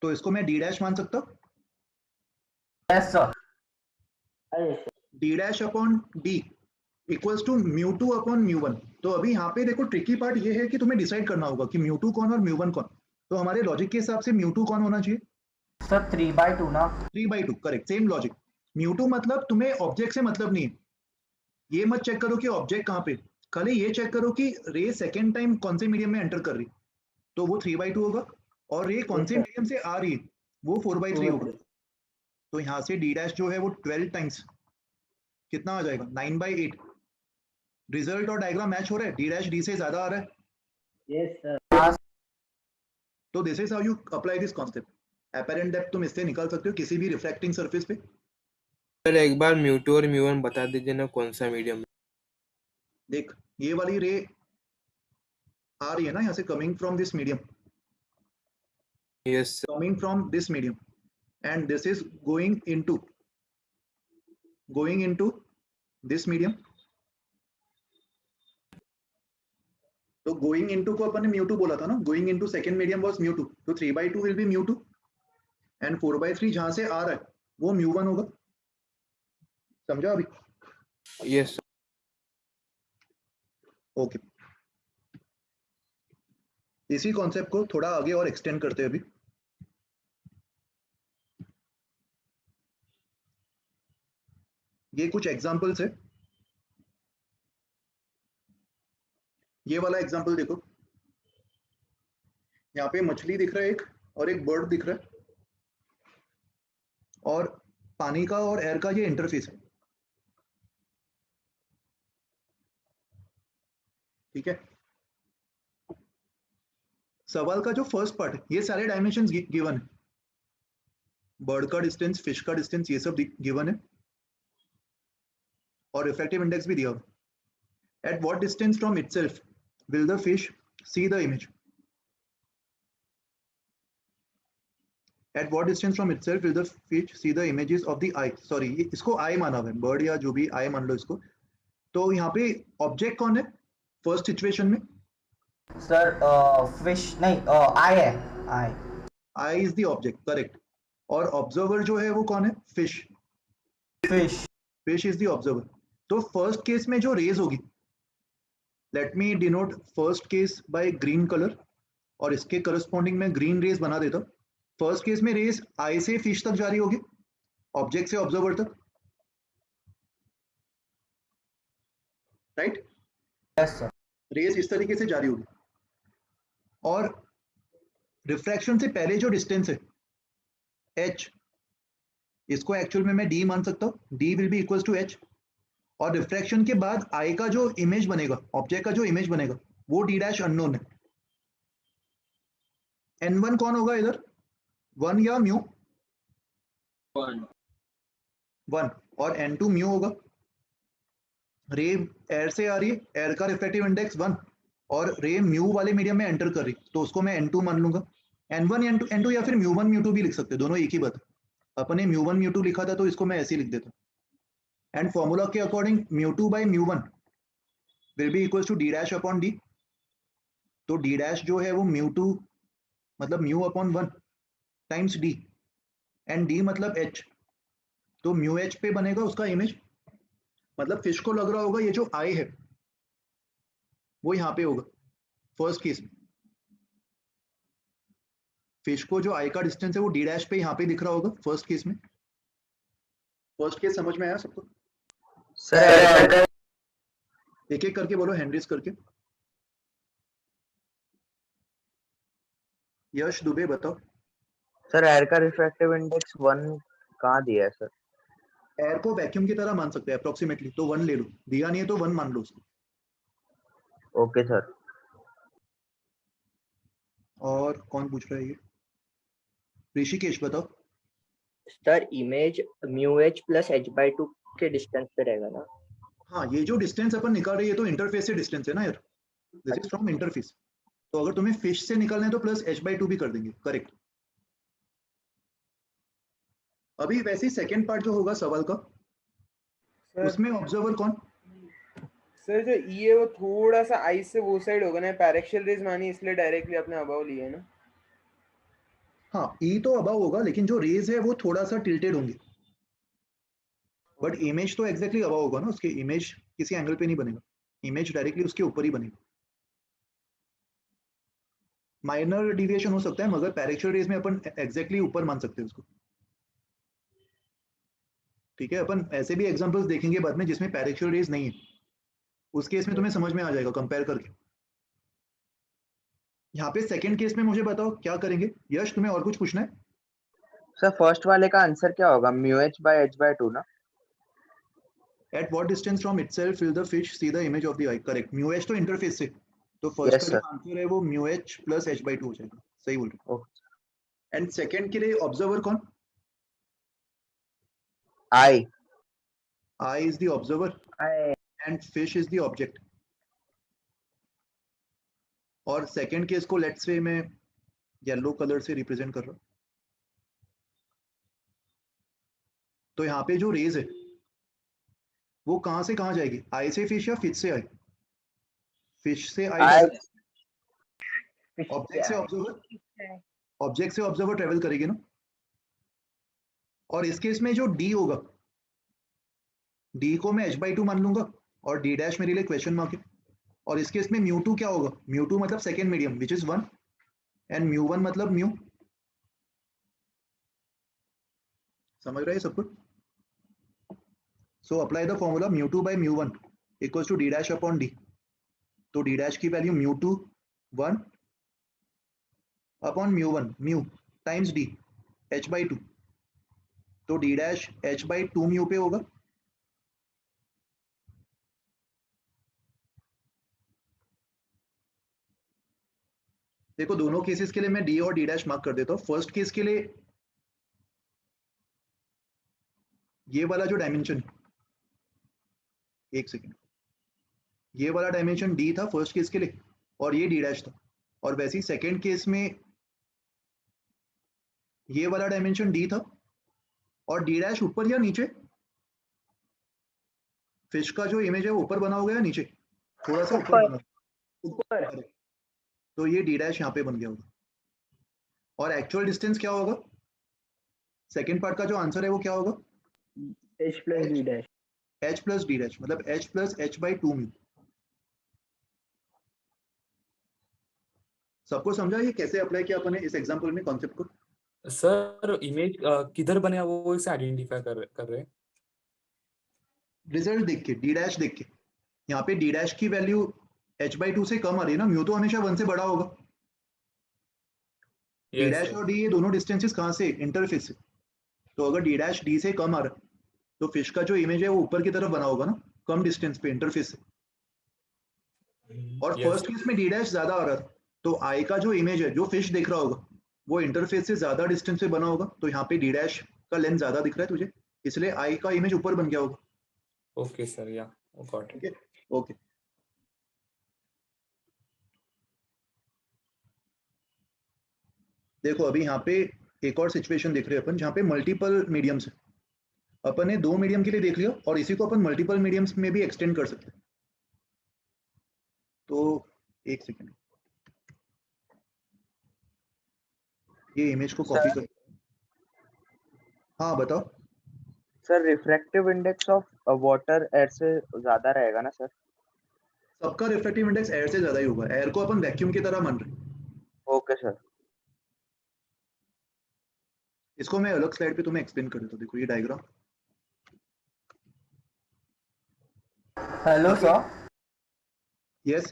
तो इसको मैं डी डैश मान सकता हूँ। Yes sir. D dash upon D equals to mu two upon mu one. तो अभी यहाँ पे देखो ट्रिकी पार्ट ये है कि तुम्हें डिसाइड करना होगा कि म्यू टू कौन और म्यू वन कौन। तो हमारे लॉजिक के हिसाब से म्यू टू कौन होना चाहिए सर? 3/2 ना? 3/2 correct, same logic. Mu two मतलब तुम्हें ऑब्जेक्ट से मतलब नहीं है, ये मत चेक करो कि ऑब्जेक्ट कहाँ पे, खाली ये चेक करो कि रे सेकेंड टाइम कौन से मीडियम में एंटर कर रही, तो वो 3/2 होगा। और रे कौन से मीडियम से आ रही है वो 4/3 होगा। तो यहाँ से डी डैश जो है वो 12 टाइम्स कितना आ जाएगा, 9/8। रिजल्ट और डायग्राम मैच हो रहा है, डी डैश डी से ज्यादा आ रहा है। Yes sir. तो this is how you apply this concept. Apparent depth तुम इससे निकाल सकते हो किसी भी रिफ्रैक्टिंग सरफेस पे। सर एक बार म्यू टू और म्यू वन बता दीजिए ना, कौन सा मीडियम? देख ये वाली रे आ रही है ना यहाँ से, coming from this medium, yes coming from this medium and this is going into this medium. तो गोइंग इनटू को अपन ने म्यू टू बोला था ना, going into second medium was mu two, तो 3/2 will be mu two and 4/3 जहां से आ रहा है वो म्यू वन होगा। समझा अभी? Yes okay. इसी कॉन्सेप्ट को थोड़ा आगे और एक्सटेंड करते हैं अभी। ये कुछ एग्जांपल्स है। ये वाला एग्जांपल देखो, यहाँ पे मछली दिख रहा है एक और एक बर्ड दिख रहा है और पानी का और एयर का ये इंटरफेस है, ठीक है। सवाल का जो फर्स्ट पार्ट है ये सारे डायमेंशंस गिवन है, बर्ड का डिस्टेंस, फिश का डिस्टेंस, ये सब गिवन है और रिफ्रैक्टिव इंडेक्स भी दिया हुआ। At what distance from itself will the fish see the image? At what distance from itself will the fish see the images of the eye? Sorry, इसको eye माना हुआ है, bird या जो भी eye मान लो इसको. तो यहाँ पे ऑब्जेक्ट कौन है फर्स्ट सिचुएशन में? सर फिश नहीं, आई है, आई. Eye is the object, correct. और ऑब्जर्वर जो है वो कौन है? Fish. Fish is the observer. तो फर्स्ट केस में जो रेज होगी, let me denote first case by green colour, और इसके करस्पॉन्डिंग में ग्रीन रेज बना देता. फर्स्ट केस में रेज आई से फिश तक जारी होगी, ऑब्जेक्ट से ऑब्जर्वर तक, राइट? Yes sir. रेज इस तरीके से जारी होगी. और रिफ्रैक्शन से पहले जो डिस्टेंस है h, इसको एक्चुअल में मैं d मान सकता हूँ. d will be equals to h. और रिफ्रैक्शन के बाद i का जो इमेज बनेगा, ऑब्जेक्ट का जो इमेज बनेगा, वो d डैश अननोन है. n1 कौन होगा इधर? 1 या म्यू? 1. और n2 म्यू होगा. रे एयर से आ रही है, एयर का रिफ्रैक्टिव इंडेक्स 1, और रे म्यू वाले मीडियम में एंटर कर रही, तो उसको मैं n2 मान लूंगा. n1 n2 या फिर म्यू1 म्यू2 भी लिख सकते हैं, दोनों एक ही बात है. अपने म्यू1 म्यू2 लिखा था तो इसको मैं ऐसे ही लिख देता. एंड फॉर्मूला के according mu two by mu one will be equals to d dash upon d. तो d डैश जो है वो म्यू2 मतलब mu upon 1 times d, and d मतलब h. तो म्यू h पे बनेगा उसका इमेज. मतलब फिश को लग रहा होगा ये जो आई है वो यहाँ पे होगा फर्स्ट केस में. फिश को जो आई का डिस्टेंस है वो डी डैश पे यहाँ पे दिख रहा होगा फर्स्ट केस में. फर्स्ट केस समझ में आया सबको? सर एक एक करके बोलो, हैंड रेज करके. यश दुबे बताओ. सर एयर का रिफ्रैक्टिव इंडेक्स 1 कहाँ दिया है सर? एयर को वैक्यूम की तरह मान सकते हैं अप्रोक्सीमेटली, तो 1 ले लो. दिया नहीं है तो 1 मान लो उसको. Okay sir. और कौन पूछ रहा है ये? ऋषिकेश बताओ. Sir image mu H plus h by 2 के डिस्टेंस पे रहेगा ना? हाँ, ये जो डिस्टेंस अपन निकाल रहे हैं तो इंटरफेस से डिस्टेंस है ना यार. This is from interface. तो अगर तुम्हें फिश से निकालना है तो प्लस h/2 भी कर देंगे, करेक्ट. अभी वैसे ही सेकंड पार्ट जो होगा सवाल का, उसमें ऑब्जर्वर कौन? सर जो ई है वो थोड़ा सा आई से वो साइड होगा ना, पैरेक्शियल रेज मानी इसलिए डायरेक्टली अपने अबाव लिए है ना. हाँ, ई तो अबाव होगा, लेकिन जो रेज है वो थोड़ा सा टिल्टेड होंगे. बट इमेज तो एग्जैक्टली अबाव होगा ना उसके. इमेज किसी एंगल पे नहीं बनेगा, इमेज डायरेक्टली उसके ऊपर ही बनेगा. माइनर डिविएशन हो सकता है, मगर पैरेक्शियल रेज में अपन एग्जैक्टली ऊपर मान सकते हैं उसको. ठीक है, अपन ऐसे भी एग्जांपल्स देखेंगे बाद में जिसमें पैरेक्शियल रेज नहीं है. उस केस में तुम्हें समझ में आ जाएगा कंपेयर करके. यहाँ पे सेकंड केस में मुझे बताओ क्या करेंगे. यश तुम्हें और कुछ पूछना है? सर फर्स्ट वाले का आंसर क्या होगा? Mu H by h by 2 ना? At what distance from itself will the fish see the image of the eye? Correct. Mu H तो इंटरफेस से, तो फर्स्ट Yes, का जो sir. आंसर है वो म्यू एच प्लस h/2 हो जाएगा. सही बोल रहे हो. एंड सेकंड के लिए ऑब्जर्वर कौन? Eye. Eye is the observer and fish is the object. और सेकंड केस को लेट्स से मैं येलो कलर से रिप्रेजेंट कर रहा हूं. तो यहाँ पे जो रेज है वो कहां से कहां जाएगी? आई से फिश या फिश से आई? फिश से आई. ऑब्जेक्ट से ऑब्जर्वर, ऑब्जेक्ट से ऑब्जर्वर ट्रेवल करेगी ना. और इस केस में जो डी होगा, डी को मैं h/2 मान लूंगा और d डैश मेरे लिए क्वेश्चन मार्क है. और इस केस में म्यू2 क्या होगा? म्यू2 मतलब second medium which is 1, and mu one मतलब म्यू. समझ रहे हैं सब कुछ? So apply the formula mu two by mu one equals to d dash upon d. तो d डैश की value mu two 1 upon mu one mu times d h/2. तो d डैश h/2 म्यू पे होगा. देखो दोनों केसेस के लिए मैं d और d डैश मार्क कर देता हूँ. फर्स्ट केस के लिए ये वाला जो डायमेंशन, एक सेकेंड, ये वाला डायमेंशन डी था फर्स्ट केस के लिए और ये डी डैश था, और वैसे ही सेकेंड केस में ये वाला डायमेंशन डी था और डी डैश ऊपर या नीचे, फिश का जो इमेज है वो ऊपर बना होगा या नीचे, थोड़ा सा ऊपर बना, ऊपर, तो ये डी डैश यहाँ पे बन गया होगा। और एक्चुअल डिस्टेंस क्या होगा, सेकेंड पार्ट का जो आंसर है वो क्या होगा, h plus d dash, h plus D dash, मतलब h plus h by 2 mu. सबको समझा ये कैसे अप्लाई किया अपने इस एग्जांपल में कॉन्सेप्ट को? सर इमेज किधर बने वो इसे आइडेंटिफाई कर रहे हैं। रिजल्ट देख के, डी डैश देख के, यहाँ पे डी डैश की वैल्यू h बाई 2 से कम आ रही है ना, म्यू तो हमेशा 1 से बड़ा होगा। डी डैश और डी ये दोनों डिस्टेंसेस कहाँ से, इंटरफेस से, तो अगर डी डैश डी से कम आ रहा है तो फिश का जो इमेज है वो ऊपर की तरफ बना होगा ना, कम डिस्टेंस पे इंटरफेस से। और फर्स्ट केस में डी डैश ज्यादा आ रहा था, तो आई का जो इमेज है जो फिश देख रहा होगा वो इंटरफेस से ज्यादा डिस्टेंस पे बना होगा, तो यहाँ पे डी डैश का लेंथ ज्यादा दिख रहा है तुझे, इसलिए आई का इमेज ऊपर बन गया होगा। ओके सर, या गॉट इट। ओके, देखो अभी यहाँ पे एक और सिचुएशन देख रहे हैं अपन जहाँ पे मल्टीपल मीडियम्स है। अपन ने 2 मीडियम के लिए देख लिया और इसी को अपन मल्टीपल मीडियम्स में भी एक्सटेंड कर सकते हैं। तो एक सेकेंड, ये इमेज को कॉपी कर। हाँ बताओ sir, refractive index of water air से ज्यादा रहेगा ना सर? सबका रिफ्रैक्टिव इंडेक्स एयर से ज्यादा ही होगा, एयर को अपन वैक्यूम की तरह मान रहे हैं। Okay sir. इसको मैं अलग स्लाइड पे तुम्हें एक्सप्लेन कर देता हूँ। देखो ये diagram. Hello sir. Yes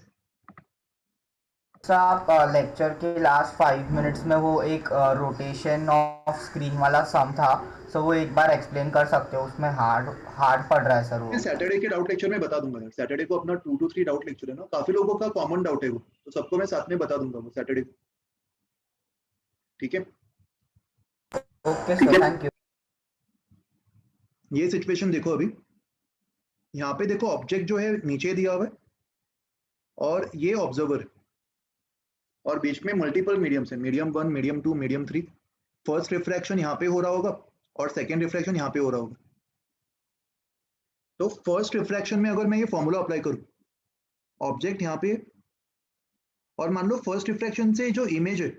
sir, आप लेक्चर के लास्ट 5 मिनट्स में वो एक रोटेशन ऑफ स्क्रीन वाला सम था, सो वो एक बार एक्सप्लेन कर सकते हो? उसमें हार्ड पड़ रहा है सर वो। सैटरडे के डाउट लेक्चर में बता दूंगा यार, सैटरडे को अपना 2 to 3 डाउट लेक्चर है ना, काफी लोगों का कॉमन डाउट है वो, तो सबको मैं साथ में बता दूंगा वो सैटरडे को, ठीक है? Okay sir, thank you. ये सिचुएशन देखो अभी, यहाँ पे देखो ऑब्जेक्ट जो है नीचे दिया हुआ है और ये ऑब्जर्वर है, और बीच में मल्टीपल मीडियम्स है, medium 1, medium 2, medium 3। First refraction यहाँ पे हो रहा होगा और सेकेंड रिफ्रैक्शन यहाँ पे हो रहा होगा। तो फर्स्ट रिफ्रैक्शन में अगर मैं ये फॉर्मूला अप्लाई करूँ, ऑब्जेक्ट यहाँ पे, और मान लो फर्स्ट रिफ्रैक्शन से जो इमेज है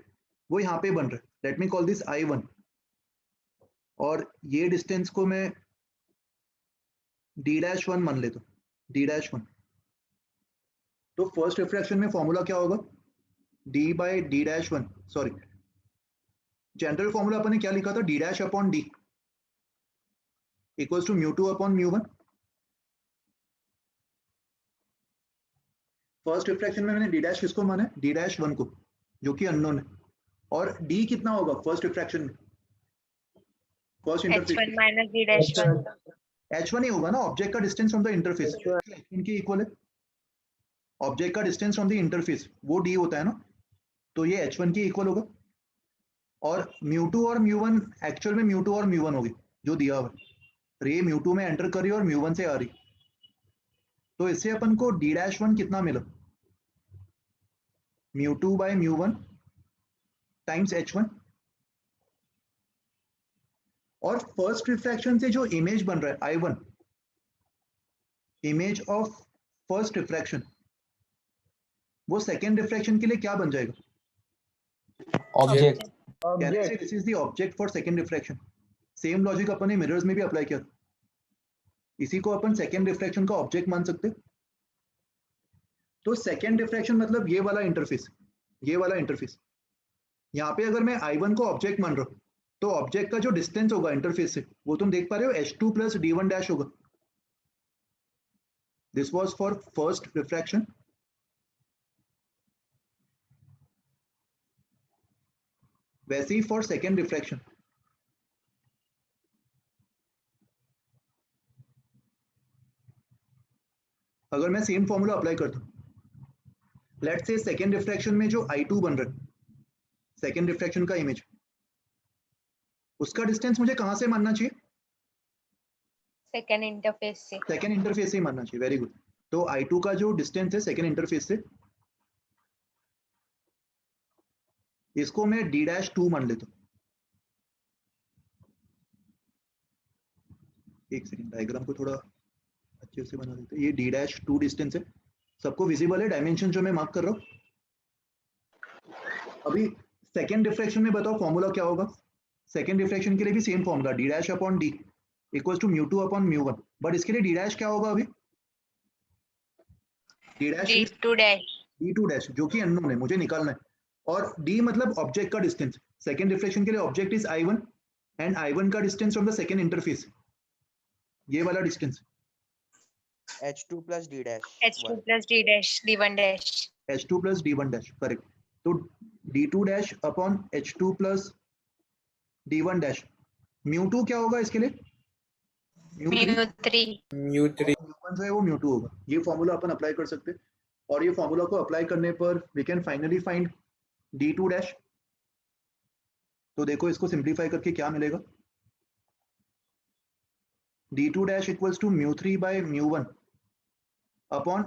वो यहाँ पे बन रहा है, let me call this I1, और ये डिस्टेंस को मैं D-1 मान लेता हूँ, D-1। तो फर्स्ट रिफ्रैक्शन में फॉर्मूला क्या होगा, D by D-1, sorry general formula अपन ने क्या लिखा था, D' upon D equals to μ2 upon μ1। First refraction में मैंने D' किसको माना है, D-1 को, जो कि अननोन है, और D कितना होगा फर्स्ट रिफ्रैक्शन में, first interface H1 minus D-1 H1 ही होगा ना, ऑब्जेक्ट का डिस्टेंस फ्रॉम द इंटरफेस इनके इक्वल है, ऑब्जेक्ट का डिस्टेंस फ्रॉम द इंटरफेस वो D होता है ना, तो ये H1 के इक्वल होगा। और μ2 और μ1 एक्चुअल में μ2 और μ1 होगी जो दिया हुआ है, रे μ2 में एंटर कर रही है और μ1 से आ रही, तो इससे अपन को D-1 कितना मिला, μ2 बाई μ1 टाइम्स H1। और फर्स्ट रिफ्रैक्शन से जो इमेज बन रहा है I1, image of first refraction, वो सेकेंड रिफ्रैक्शन के लिए क्या बन जाएगा, object. This is the object for second refraction. Same logic अपन ने मिरर्स में भी अप्लाई किया था, इसी को अपन सेकेंड रिफ्रैक्शन का ऑब्जेक्ट मान सकते। तो सेकेंड रिफ्रैक्शन मतलब ये वाला इंटरफेस, ये वाला इंटरफेस। यहाँ पे अगर मैं I1 को ऑब्जेक्ट मान रहा हूँ, तो ऑब्जेक्ट का जो डिस्टेंस होगा इंटरफेस से वो तुम देख पा रहे हो, H2 प्लस D1' होगा। This was for first refraction. वैसे ही फॉर सेकेंड रिफ्रैक्शन, अगर मैं सेम फॉर्मूला अप्लाई करता हूं, लेट्स से सेकेंड रिफ्रैक्शन में जो I2 बन रहा है, सेकेंड रिफ्रैक्शन का इमेज, उसका डिस्टेंस मुझे कहां से मानना चाहिए, सेकेंड इंटरफेस से। सेकेंड इंटरफेस से ही मानना चाहिए, वेरी गुड। तो I2 का जो डिस्टेंस है सेकेंड इंटरफेस से, इसको मैं D-2 मान लेता हूँ। एक सेकेंड, डायग्राम को थोड़ा अच्छे से बना देते हैं। ये D-2 डिस्टेंस है, सबको विजिबल है डायमेंशन जो मैं मार्क कर रहा हूँ। अभी सेकेंड डिफ्रैक्शन में बताओ फॉर्मूला क्या होगा। सेकेंड डिफ्रैक्शन के लिए भी same formula D' equals to μ2/μ1, but इसके लिए D' क्या होगा अभी? D2' जो कि अननोन है, मुझे निकालना है। और D मतलब ऑब्जेक्ट का डिस्टेंस। सेकेंड डिफ्रैक्शन के लिए object is I1 and I1 का distance from the second interface, ये वाला distance H2 plus D dash. H2 plus D dash, D1 dash. H2 plus D1 dash, correct. तो D2 dash upon H2 plus D1 dash, μ2 क्या होगा इसके लिए? μ3 μ1 जो है वो μ2 होगा। ये फॉर्मूला अपन अप्लाई कर सकते हैं, और ये फॉर्मूला को अप्लाई करने पर we can finally find D2 dash। तो देखो इसको सिंप्लीफाई करके क्या मिलेगा, D2 dash equals to μ3/μ1 upon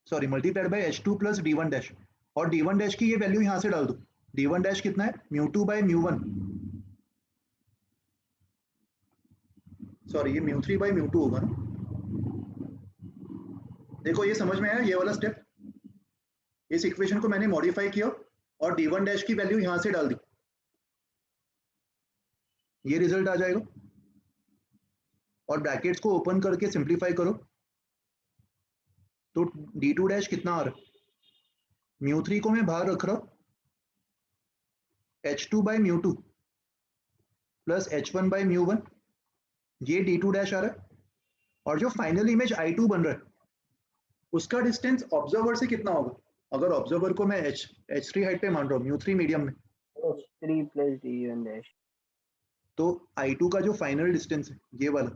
sorry multiplied by H2 plus D1 dash, और D1 dash की ये वैल्यू यहाँ से डाल दो। D1 dash कितना है? μ2/μ1, सॉरी ये μ3/μ2 होगा ना। देखो ये समझ में आया ये वाला स्टेप। इस इक्वेशन को मैंने मॉडिफाई किया और D1 dash की वैल्यू यहाँ से डाल दी, ये रिजल्ट आ जाएगा। और ब्रैकेट्स को ओपन करके सिंप्लीफाई करो तो D2 dash कितना आ रहा है? μ3 को मैं बाहर रख रहा हूं, H2/μ2 प्लस H1/μ1, ये D2 dash आ रहा है। और जो फाइनल इमेज I2 बन रहा है उसका डिस्टेंस ऑब्जर्वर से कितना होगा? अगर ऑब्जर्वर को मैं H3 हाइट पे मान रहा हूँ, μ3 मीडियम में, H3 plus D1 dash. तो I2 का जो फाइनल डिस्टेंस है ये वाला,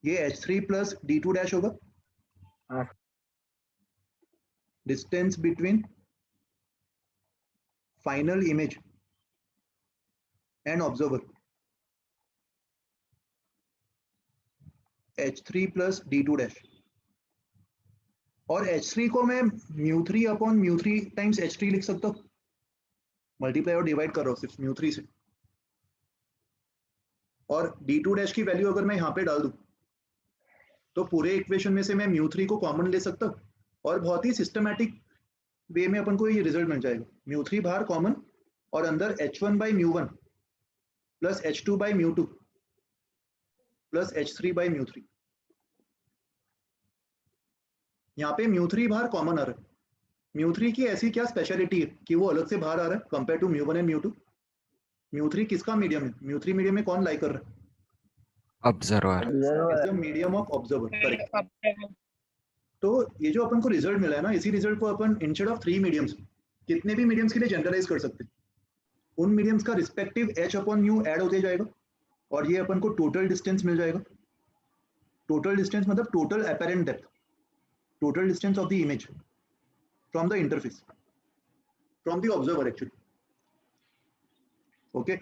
ये H3 प्लस D2 dash होगा। Distance between final image and observer, H3 plus D2 dash। और H3 को मैं μ3/μ3 टाइम्स H3 लिख सकता हूँ, मल्टीप्लाई और डिवाइड कर रहा हूँ सिर्फ μ3 से। और D2 dash की वैल्यू अगर मैं यहाँ पे डाल दूं तो पूरे इक्वेशन में से मैं μ3 को कॉमन ले सकता हूँ, और बहुत ही सिस्टमैटिक वे में अपन को ये रिजल्ट मिल जाएगा। μ3 बाहर कॉमन, और अंदर H1/μ1 plus H2/μ2 plus H3/μ3। यहाँ पे μ3 बाहर कॉमन आ रहा है। μ3 की ऐसी क्या स्पेशलिटी है कि वो अलग से बाहर आ रहा है कंपेयर टू μ1 एंड μ2? μ3 किसका मीडियम है? μ3 मीडियम में कौन लाई कर रहा है? Observer, medium of observer, correct. तो ये जो अपन को रिजल्ट मिला है ना, इसी रिजल्ट को अपन इंस्टेड ऑफ 3 मीडियम्स कितने भी मीडियम्स के लिए जनरलाइज कर सकते हैं। उन मीडियम्स का रिस्पेक्टिव H/μ ऐड होते जाएगा, और ये अपन को टोटल डिस्टेंस मिल जाएगा। टोटल डिस्टेंस मतलब total apparent depth, total distance of the image from the interface, from the observer actually. Okay,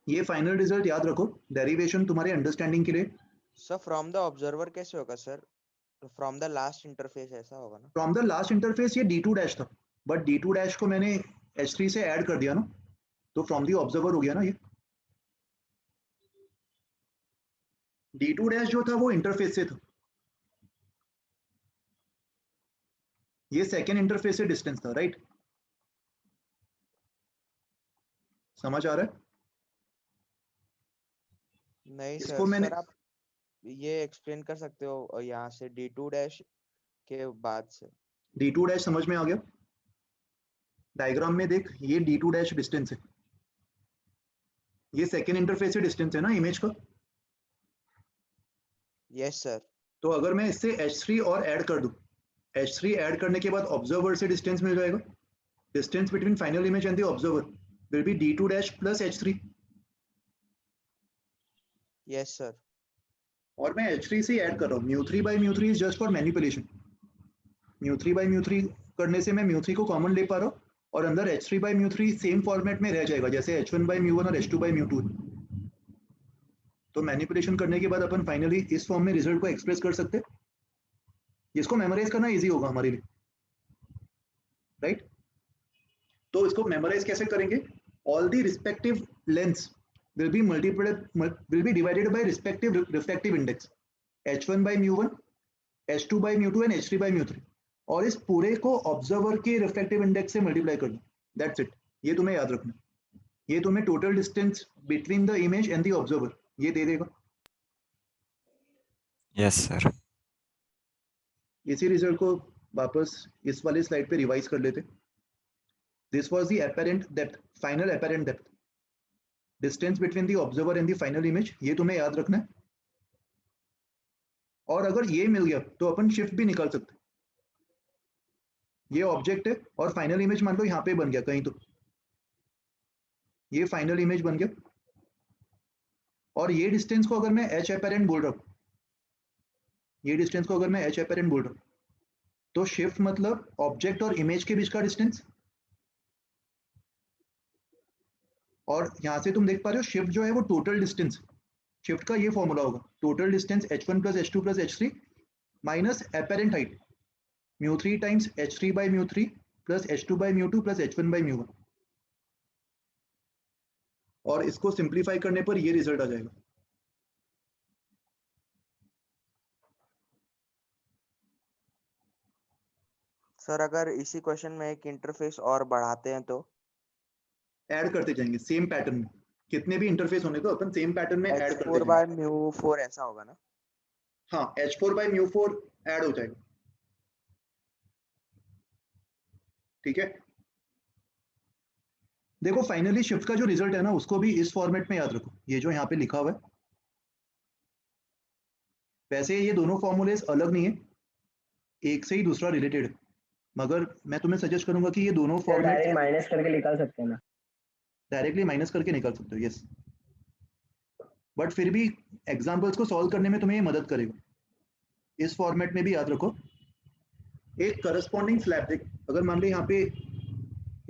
ये फाइनल रिजल्ट याद रखो, डेरिवेशन तुम्हारे अंडरस्टैंडिंग के लिए। सर फ्रॉम द ऑब्जर्वर कैसे होगा sir? From the last interface ऐसा होगा ना? फ्रॉम द लास्ट इंटरफेस ये D2 dash था, बट D2 dash को मैंने H3 से ऐड कर दिया ना, तो फ्रॉम द ऑब्जर्वर हो गया ना। ये D2 dash जो था वो इंटरफेस से था, ये सेकेंड इंटरफेस से डिस्टेंस था, राइट? समझ आ रहा है? नहीं इसको सर, मैंने सर आप ये एक्सप्लेन कर सकते हो यहाँ से D2 dash के बाद से? D2 dash समझ में आ गया? डायग्राम में देख, ये D2 dash डिस्टेंस है, ये सेकेंड इंटरफेस से डिस्टेंस है ना इमेज का। Yes sir. तो अगर मैं इससे H3 और ऐड कर दूं, H3 ऐड करने के बाद ऑब्जर्वर से डिस्टेंस मिल जाएगा। Distance between final image and the observer will be D2 dash plus H3। Yes sir. और मैं H3 से ऐड कर रहा हूँ, μ3/μ3 इज जस्ट फॉर मैनिपुलेशन। μ3/μ3 करने से मैं μ3 को कॉमन ले पा रहा हूँ, और अंदर H3/μ3 सेम फॉर्मेट में रह जाएगा जैसे H1/μ1 और H2/μ2। तो मैनिपुलेशन करने के बाद अपन फाइनली इस फॉर्म में रिजल्ट को एक्सप्रेस कर सकते, इसको मेमोराइज करना इजी होगा हमारे लिए, राइट? तो इसको मेमोराइज कैसे करेंगे? All the respective lengths will be divided by respective refractive index, h1 by mu1, h2 by mu2 and h3 by mu3, और इस पूरे को ऑब्जर्वर के रिफ्रैक्टिव इंडेक्स से मल्टीप्लाई कर दो, दैट्स इट। ये तुम्हें याद रखना, ये तुम्हें total distance between the image and the observer ये दे देगा। Yes sir. इसी रिजल्ट को वापस इस वाले स्लाइड पे रिवाइज कर लेते। This was the apparent depth, final apparent depth, distance between the observer and the final image, ये तुम्हें याद रखना है। और अगर ये मिल गया तो अपन शिफ्ट भी निकाल सकते, ये ऑब्जेक्ट है और फाइनल इमेज मान लो यहाँ पे बन गया कहीं, तो ये फाइनल इमेज बन गया, और ये डिस्टेंस को अगर मैं h apparent बोल रहा हूँ, ये डिस्टेंस को अगर मैं h apparent बोल रहा हूँ, तो शिफ्ट मतलब ऑब्जेक्ट और इमेज के बीच का डिस्टेंस, और यहां से तुम देख पा रहे हो शिफ्ट जो है वो टोटल डिस्टेंस, शिफ्ट का ये फॉर्मूला होगा, total distance h1 plus h2 plus h3 minus apparent height mu3 times h3 by mu3 plus h2 by mu2 plus h1 by mu1, और इसको सिंप्लीफाई करने पर ये रिजल्ट आ जाएगा। सर अगर इसी क्वेश्चन में एक इंटरफेस और बढ़ाते हैं तो ऐड करते जाएंगे सेम पैटर्न में, कितने भी इंटरफेस होने तो अपन सेम पैटर्न में ऐड करते h4 बाय mu4 ऐसा होगा ना? हाँ, h4 बाय mu4 ऐड हो जाएगा, ठीक है। देखो फाइनली शिफ्ट का जो रिजल्ट है ना उसको भी इस फॉर्मेट में याद रखो, ये जो यहाँ पे लिखा हुआ है। वैसे ये दोनों फॉर्मूलेस अलग नहीं है, एक से ही दूसरा रिलेटेड है, मगर मैं तुम्हें सजेस्ट करूंगा कि ये दोनों फॉर्मेट माइनस करके निकाल सकते हैं ना, डायरेक्टली माइनस करके निकाल सकते हो, यस, बट फिर भी एग्जांपल्स को सॉल्व करने में तुम्हें ये मदद करेगा। इस फॉर्मेट में भी याद रखो, एक करस्पॉन्डिंग स्लैब देख, अगर मान लो यहाँ पे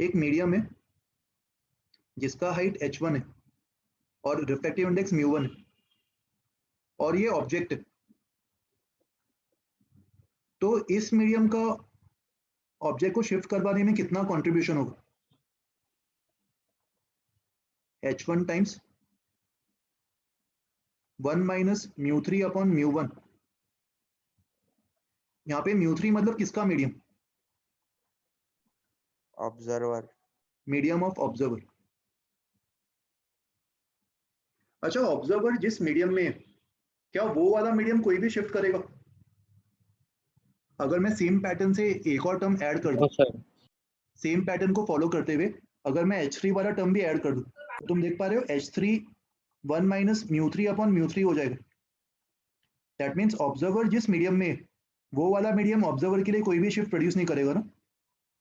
एक मीडियम है जिसका हाइट h1 है और रिफ्रैक्टिव इंडेक्स mu1 है, और ये ऑब्जेक्ट है, तो इस मीडियम का ऑब्जेक्ट को शिफ्ट करवाने में कितना कंट्रीब्यूशन होगा? h1 times 1 minus mu3 upon mu1, यहाँ पे mu3 मतलब किसका medium? Observer, medium of observer. अच्छा, ऑब्जर्वर जिस मीडियम में है, क्या वो वाला मीडियम कोई भी शिफ्ट करेगा? अगर मैं सेम पैटर्न से एक और टर्म ऐड कर दूं, सेम पैटर्न को फॉलो करते हुए अगर मैं h3 वाला टर्म भी ऐड कर दूं, तो तुम देख पा रहे हो h3 1 minus mu3 upon mu3 हो जाएगा। दैट मीन्स ऑब्जर्वर जिस मीडियम में है, वो वाला मीडियम ऑब्जर्वर के लिए कोई भी शिफ्ट प्रोड्यूस नहीं करेगा ना,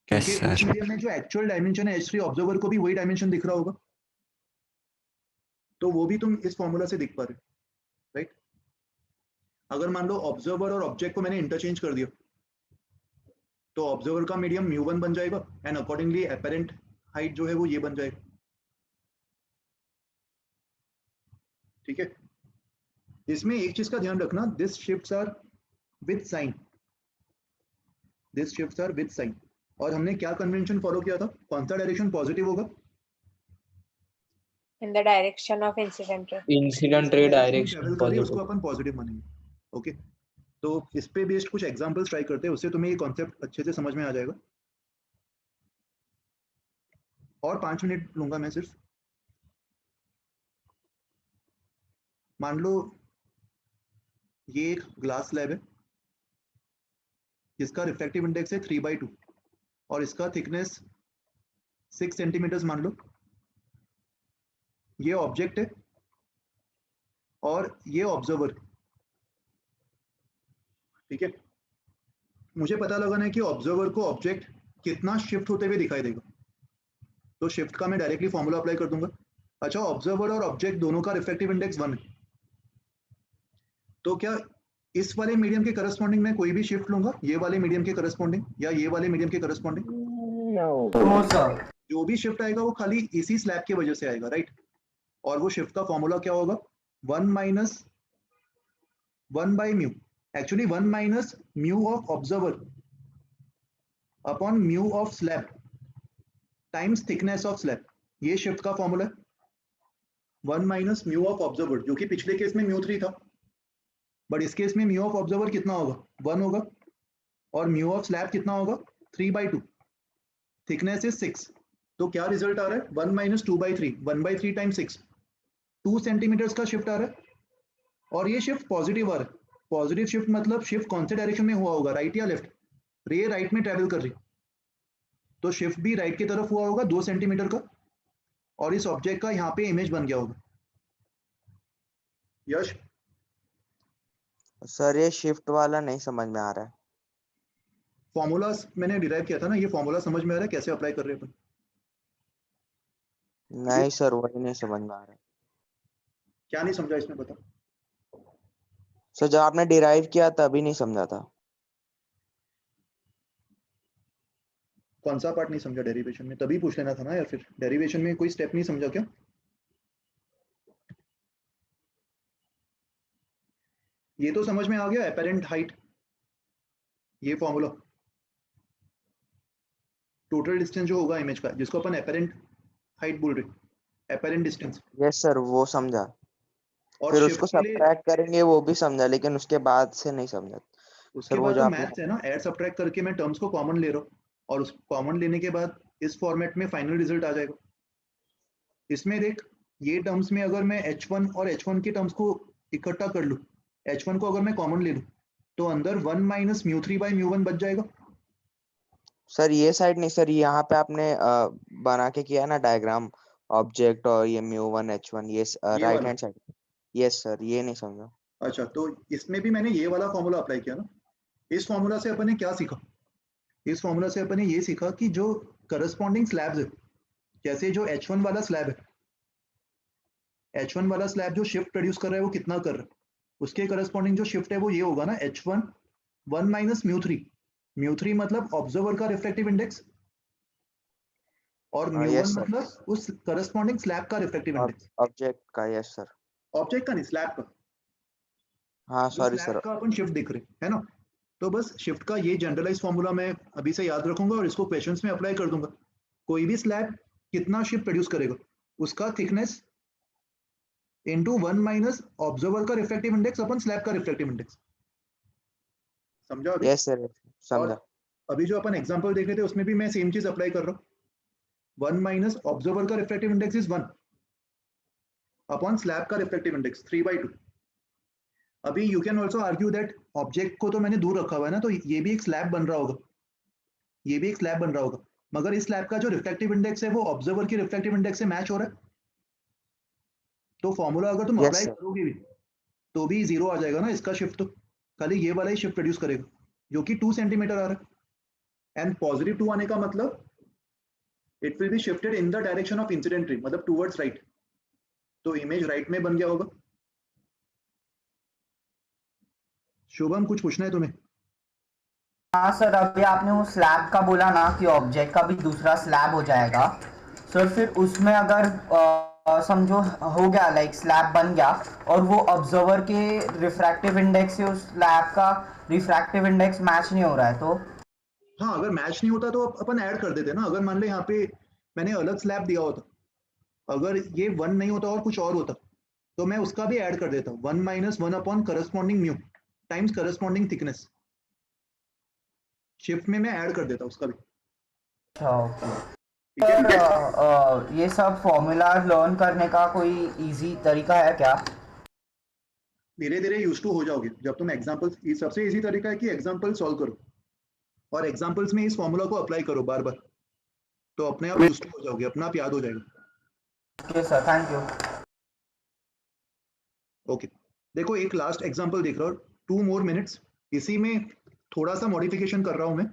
क्योंकि इस मीडियम में जो एक्चुअल डायमेंशन है h3, ऑब्जर्वर को भी वही डायमेंशन दिख रहा होगा, तो वो भी तुम इस फॉर्मूला से दिख पा रहे हो, राइट? अगर मान लो ऑब्जर्वर और ऑब्जेक्ट को मैंने इंटरचेंज कर दिया, तो ऑब्जर्वर का मीडियम mu1 बन जाएगा एंड अकॉर्डिंगली एपेरेंट हाइट जो है वो ये बन जाएगा, ठीक है। इसमें एक चीज का ध्यान रखना, this shifts are with sign, this shifts are with sign, और हमने क्या कन्वेंशन फॉलो किया था? कौन सा डायरेक्शन पॉजिटिव होगा? In the direction of incident ray. Incident ray direction उसको अपन पॉजिटिव मानेंगे, ओके। तो इस पे बेस्ड कुछ एग्जांपल्स ट्राई करते हैं, उससे तुम्हें ये कॉन्सेप्ट अच्छे से समझ में आ जाएगा। और 5 मिनट लूंगा मैं सिर्फ। मान लो ये एक ग्लास स्लैब है जिसका रिफ्रैक्टिव इंडेक्स है 3/2 और इसका थिकनेस 6 सेंटीमीटर्स मान लो। ये ऑब्जेक्ट है और ये ऑब्जर्वर, ठीक है। मुझे पता लगाना है कि ऑब्जर्वर को ऑब्जेक्ट कितना शिफ्ट होते हुए दिखाई देगा, तो शिफ्ट का मैं डायरेक्टली फॉर्मूला अप्लाई कर दूंगा। अच्छा, ऑब्जर्वर और ऑब्जेक्ट दोनों का रिफ्रैक्टिव इंडेक्स 1 है, तो क्या इस वाले मीडियम के करस्पॉन्डिंग में कोई भी शिफ्ट लूंगा, ये वाले मीडियम के करस्पॉन्डिंग या ये वाले मीडियम के करस्पॉन्डिंग? नो सर, जो भी शिफ्ट आएगा वो खाली इसी स्लैब की वजह से आएगा, राइट? और वो शिफ्ट का फॉर्मूला क्या होगा? 1 minus 1 by mu, actually 1 minus mu of observer upon mu of slab times thickness of slab. ये शिफ्ट का फॉर्मूला है 1 माइनस म्यू ऑफ ऑब्जर्वर, जो कि पिछले केस में म्यू 3 था, बट इस केस में म्यू ऑफ ऑब्जर्वर कितना होगा 1 होगा, और म्यू ऑफ स्लैब कितना होगा 3/2, थिकनेस इज 6, तो क्या रिजल्ट आ रहा है 1 माइनस 2/3, 1/3 टाइम्स 6, 2 सेंटीमीटर्स का शिफ्ट आ रहा है, और ये शिफ्ट पॉजिटिव आ रहा है। पॉजिटिव शिफ्ट मतलब शिफ्ट कौन से डायरेक्शन में हुआ होगा, राइट या लेफ्ट, रे राइट में ट्रेवल कर रही, तो शिफ्ट भी राइट की तरफ हुआ होगा 2 सेंटीमीटर का, और इस ऑब्जेक्ट का यहाँ पे इमेज बन गया होगा। यश सर ये शिफ्ट वाला नहीं समझ में आ रहा है। फॉर्मूला मैंने डिराइव किया था ना, ये फॉर्मूला समझ में आ रहा है कैसे अप्लाई कर रहे हैं अपन? नहीं सर वही नहीं समझ में आ रहा है। क्या नहीं समझा इसमें बता। सर जब आपने डिराइव किया तभी नहीं समझा था। कौन सा पार्ट नहीं समझा डेरिवेशन में? तभी पूछ लेना था ना यार, फिर डेरिवेशन में कोई स्टेप नहीं समझा क्या? ये तो समझ में आ गया, एपेरेंट हाइट, ये फॉर्मूला टोटल डिस्टेंस जो होगा इमेज का, जिसको अपन एपेरेंट हाइट बोल रहे, एपेरेंट डिस्टेंस। यस सर वो समझा, और फिर शिफ्ट उसको के लिए सब्ट्रैक्ट करेंगे वो भी समझा, लेकिन उसके बाद से नहीं समझा। उसके बाद जो मैथ्स है ना, ऐड सब्ट्रैक्ट करके मैं टर्म्स को कॉमन ले रहा हूँ, और उस कॉमन लेने के बाद इस फॉर्मेट में फाइनल रिजल्ट आ जाएगा। इसमें देख, ये टर्म्स में अगर मैं h1 और h1 के टर्म्स को इकट्ठा कर लूँ, h1 को अगर मैं कॉमन ले लूँ, तो अंदर 1 माइनस μ3/μ1 बच जाएगा। सर ये साइड नहीं सर, यहाँ पे आपने बना के किया है ना डायग्राम, ऑब्जेक्ट और ये μ1 h1, ये right hand side. Yes sir ये नहीं समझा। अच्छा, तो इसमें भी मैंने ये वाला फॉर्मूला अप्लाई किया ना। इस फॉर्मूला से अपन ने क्या सीखा? इस फॉर्मूला से अपन ने ये सीखा कि जो करस्पॉन्डिंग स्लैब्स है, जैसे जो h1 वाला स्लैब है, h1 वाला स्लैब जो शिफ्ट प्रोड्यूस कर रहा है वो कितना कर रहा है, उसके करस्पॉन्डिंग जो शिफ्ट है वो ये होगा ना, h1 1 माइनस μ3, μ3 मतलब ऑब्जर्वर का रिफ्लेक्टिव इंडेक्स, और μ1 मतलब उस करस्पॉन्डिंग स्लैब का रिफ्लेक्टिव इंडेक्स, ऑब्जेक्ट का। यस सर, ऑब्जेक्ट का नहीं, स्लैब का। हाँ सॉरी सर, का अपन शिफ्ट देख रहे हैं ना, तो बस शिफ्ट का ये जनरलाइज फॉर्मूला मैं अभी से याद रखूंगा और इसको क्वेश्चंस में अप्लाई कर दूंगा। कोई भी स्लैब कितना शिफ्ट प्रोड्यूस करेगा, उसका थिकनेस इनटू 1 माइनस ऑब्जर्वर का रिफ्लेक्टिव इंडेक्स अपन स्लैब का रिफ्लेक्टिव इंडेक्स। समझा अभी? यस सर समझा। अभी जो अपन एग्जांपल देख रहे थे उसमें भी मैं सेम चीज अप्लाई कर रहा हूँ। 1 माइनस ऑब्जर्वर का reflective index is 1 upon slab का रिफ्लेक्टिव इंडेक्स 3/2। अभी you can also argue that object को तो मैंने दूर रखा हुआ है ना, तो ये भी एक स्लैब बन रहा होगा, ये भी एक स्लैब बन रहा होगा, मगर इस स्लैब का जो रिफ्लेक्टिव इंडेक्स है वो ऑब्जर्वर की रिफ्लेक्टिव इंडेक्स से मैच हो रहा है, तो फॉर्मूला अगर तुम अप्लाई करोगे भी तो भी 0 आ जाएगा ना इसका शिफ्ट, तो खाली ये वाला ही शिफ्ट प्रोड्यूस करेगा जो कि 2 सेंटीमीटर आ रहा है। एंड पॉजिटिव 2 आने का मतलब it will be shifted in the direction of incident रे, मतलब टुवर्ड्स राइट, तो इमेज राइट में बन गया होगा। शुभम कुछ पूछना है तुम्हें? हाँ सर, अभी आपने वो स्लैब का बोला ना कि ऑब्जेक्ट का भी दूसरा स्लैब हो जाएगा सर, फिर उसमें अगर समझो हो गया, लाइक स्लैब बन गया और वो ऑब्जर्वर के रिफ्रैक्टिव इंडेक्स से उस स्लैब का रिफ्रैक्टिव इंडेक्स मैच नहीं हो रहा है, तो हाँ, अगर मैच नहीं होता तो अपन ऐड कर देते ना। अगर मान ले यहाँ पे मैंने अलग स्लैब दिया होता, अगर ये 1 नहीं होता और कुछ और होता, तो मैं उसका भी ऐड कर देता, 1 minus 1 upon corresponding mu times corresponding thickness, shift में मैं ऐड कर देता उसका भी। सर ये सब फॉर्मूला लर्न करने का कोई इजी तरीका है क्या? धीरे धीरे यूज टू हो जाओगे जब तुम एग्जांपल्स, ये सबसे इजी तरीका है कि एग्जांपल सॉल्व करो और एग्जांपल्स में इस फॉर्मूला को अप्लाई करो बार बार, तो अपने आप यूज टू हो जाओगे, अपना आप याद हो जाएगा। Okay sir, thank you. Okay, देखो एक लास्ट एग्जांपल देख रहा हूँ, 2 more minutes, इसी में थोड़ा सा मॉडिफिकेशन कर रहा हूं मैं।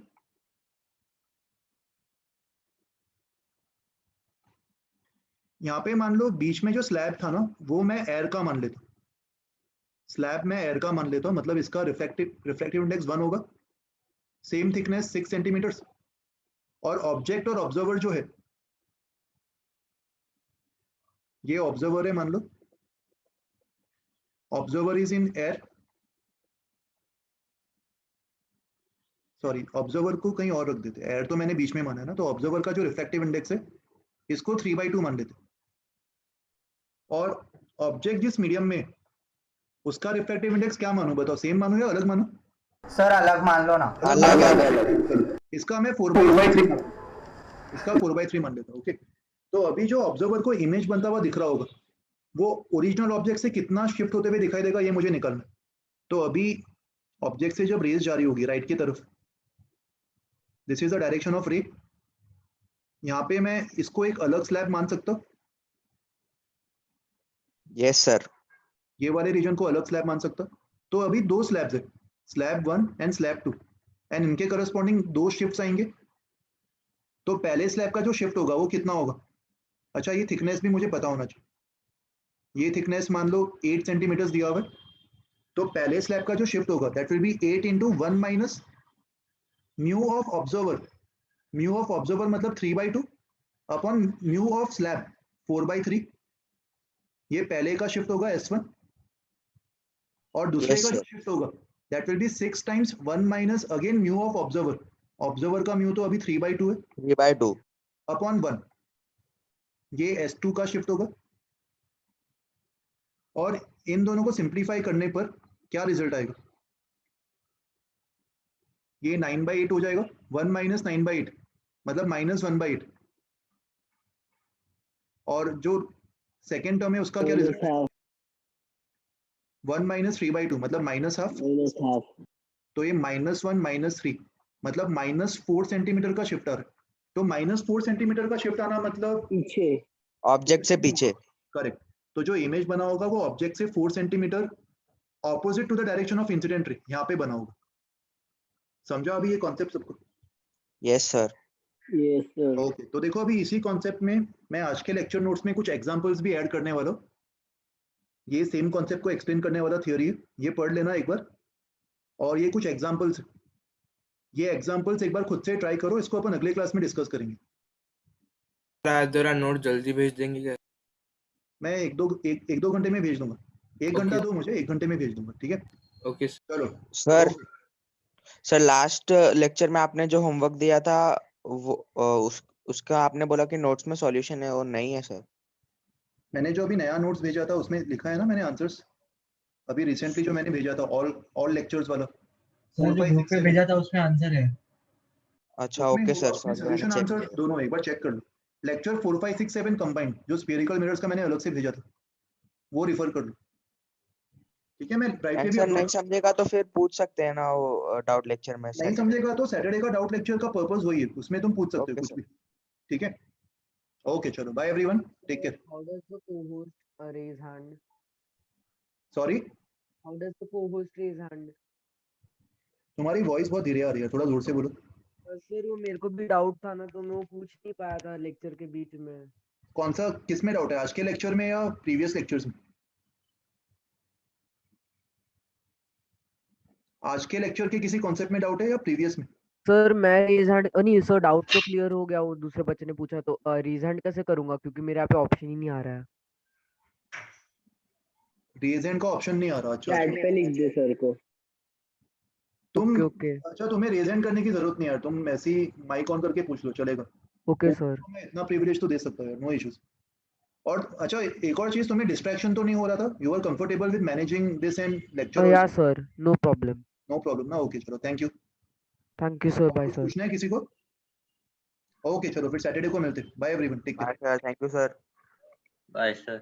यहाँ पे मान लो बीच में जो स्लैब था ना वो मैं एयर का मान लेता हूँ, स्लैब में एयर का मान लेता हूँ, मतलब इसका रिफ्लेक्टिव इंडेक्स 1 होगा, सेम थिकनेस 6 सेंटीमीटर, और ऑब्जेक्ट और ऑब्जर्वर जो है, ये ऑब्जर्वर है मान लो, observer is in air, sorry observer को कहीं और रख देते, एयर तो मैंने बीच में माना है ना, तो ऑब्जर्वर का जो रिफ्रैक्टिव इंडेक्स है इसको 3/2 मान लेते, और ऑब्जेक्ट जिस मीडियम में उसका रिफ्रैक्टिव इंडेक्स क्या मानूं बताओ, सेम मानूं या अलग मानूं? सर अलग मान लो ना। इसका मैं 4/3 इसका 4/3 मान लेता हूं। ओके, तो अभी जो ऑब्जर्वर को इमेज बनता हुआ दिख रहा होगा वो ओरिजिनल ऑब्जेक्ट से कितना शिफ्ट होते हुए दिखाई देगा, ये मुझे निकालना है। तो अभी ऑब्जेक्ट से जब रेज जा रही होगी राइट की तरफ, this is the direction of रे, यहाँ पे मैं इसको एक अलग स्लैब मान सकता हूँ? Yes sir. ये वाले रीजन को अलग स्लैब मान सकता हूँ? तो अभी दो स्लैब्स है, स्लैब 1 एंड स्लैब 2, एंड इनके करस्पॉन्डिंग दो शिफ्ट्स आएंगे। तो पहले स्लैब का जो शिफ्ट होगा वो कितना होगा? अच्छा, ये थिकनेस भी मुझे पता होना चाहिए। ये थिकनेस मान लो 8 सेंटीमीटर दिया हुआ है, तो पहले स्लैब का जो शिफ्ट होगा that will B 8 × 1 minus mu of observer. Mu of observer मतलब 3/2 अपॉन म्यू ऑफ स्लैब 4/3। ये पहले का शिफ्ट होगा S1, और दूसरे का जो शिफ्ट होगा that will B 6 × 1 minus again mu of observer. Observer का म्यू तो अभी 3/2 है, 3/2 अपॉन 1, ये S2 का शिफ्ट होगा। और इन दोनों को सिंप्लीफाई करने पर क्या रिजल्ट आएगा? ये 9/8 हो जाएगा, 1 माइनस 9/8 मतलब -1/8, और जो सेकेंड टर्म है उसका क्या रिजल्ट है? 1 माइनस 3/2 मतलब -½ तो ये -1 - 3 मतलब -4 सेंटीमीटर का शिफ्ट आ रहा है। तो -4 सेंटीमीटर का शिफ्ट आना मतलब पीछे, ऑब्जेक्ट से पीछे। करेक्ट। तो जो इमेज बना होगा वो ऑब्जेक्ट से 4 centimetre opposite to the direction of incident ray यहाँ पे बना होगा। समझा अभी ये कॉन्सेप्ट सबको? Yes sir. Yes sir. Okay, तो देखो अभी इसी कॉन्सेप्ट में मैं आज के लेक्चर नोट्स में कुछ एग्जांपल्स भी ऐड करने वाला हूँ। ये सेम कॉन्सेप्ट को एक्सप्लेन करने वाला थ्योरी है, ये पढ़ लेना एक बार। और ये कुछ एग्जांपल्स, ये एग्जांपल्स एक बार खुद से ट्राई करो, इसको अपन अगले क्लास में डिस्कस करेंगे। जरा नोट जल्दी भेज देंगे क्या? मैं एक दो घंटे में भेज दूंगा। 1 घंटा दो मुझे, 1 घंटे में भेज दूंगा, ठीक है? ओके चलो सर लास्ट लेक्चर में आपने जो होमवर्क दिया था वो उसका आपने बोला कि नोट्स में सॉल्यूशन है और नहीं है सर। मैंने जो अभी नया नोट्स भेजा था उसमें लिखा है ना मैंने आंसर्स, अभी रिसेंटली जो मैंने भेजा था ऑल लेक्चर्स वाला, सर जो ग्रुप पे भेजा था उसमें आंसर है। अच्छा ओके सर, सॉल्यूशन आंसर दोनों एक बार चेक कर लो। लेक्चर 4, 5, 6, 7 कंबाइंड, जो स्फेरिकल मिरर्स का मैंने अलग से भेजा था वो रिफर कर लो, ठीक है? मैं राइट पे भी सर नहीं समझेगा तो फिर पूछ सकते हैं ना वो डाउट लेक्चर में। नहीं समझेगा तो सैटरडे का डाउट लेक्चर का पर्पस वही है, उसमें तुम पूछ सकते हो कुछ भी, ठीक है? ओके चलो, bye everyone, take care. How does the co-host raise hand? Sorry, How does the co-host raise hand? तुम्हारी वॉइस बहुत धीरे आ रही है, थोड़ा जोर से बोलो। सर वो मेरे को भी डाउट था ना, तो मैं वो पूछ नहीं पाया था लेक्चर के बीच में। कौन सा, किस में डाउट है, आज के लेक्चर में या प्रीवियस लेक्चर्स में? आज के लेक्चर के किसी कॉन्सेप्ट में डाउट है या प्रीवियस में? सर मैं रेज हैंड नहीं सर, डाउट तो क्लियर हो गया, वो दूसरे बच्चे ने पूछा तो रेज हैंड कैसे करूंगा क्योंकि मेरे यहाँ पे ऑप्शन ही नहीं आ रहा है। रेज हैंड का ऑप्शन नहीं आ रहा? अच्छा, चैट पे लिख दे सर को। तुम ओके अच्छा, तुम्हें रेज हैंड करने की जरूरत नहीं है, तुम ऐसे ही माइक ऑन करके पूछ लो, चलेगा। Okay sir. मैं इतना प्रिविलेज तो दे सकता है, नो इश्यूज। और अच्छा, एक और चीज, तुम्हें डिस्ट्रैक्शन तो नहीं हो रहा था? You are comfortable with managing this and lecture? या sir, no problem. No problem ना, ओके चलो, thank you. Thank you sir, bye sir. पूछना है किसी को? ओके चलो, फिर सैटरडे को मिलते हैं। Bye everyone, take care. Thank you sir. Bye sir.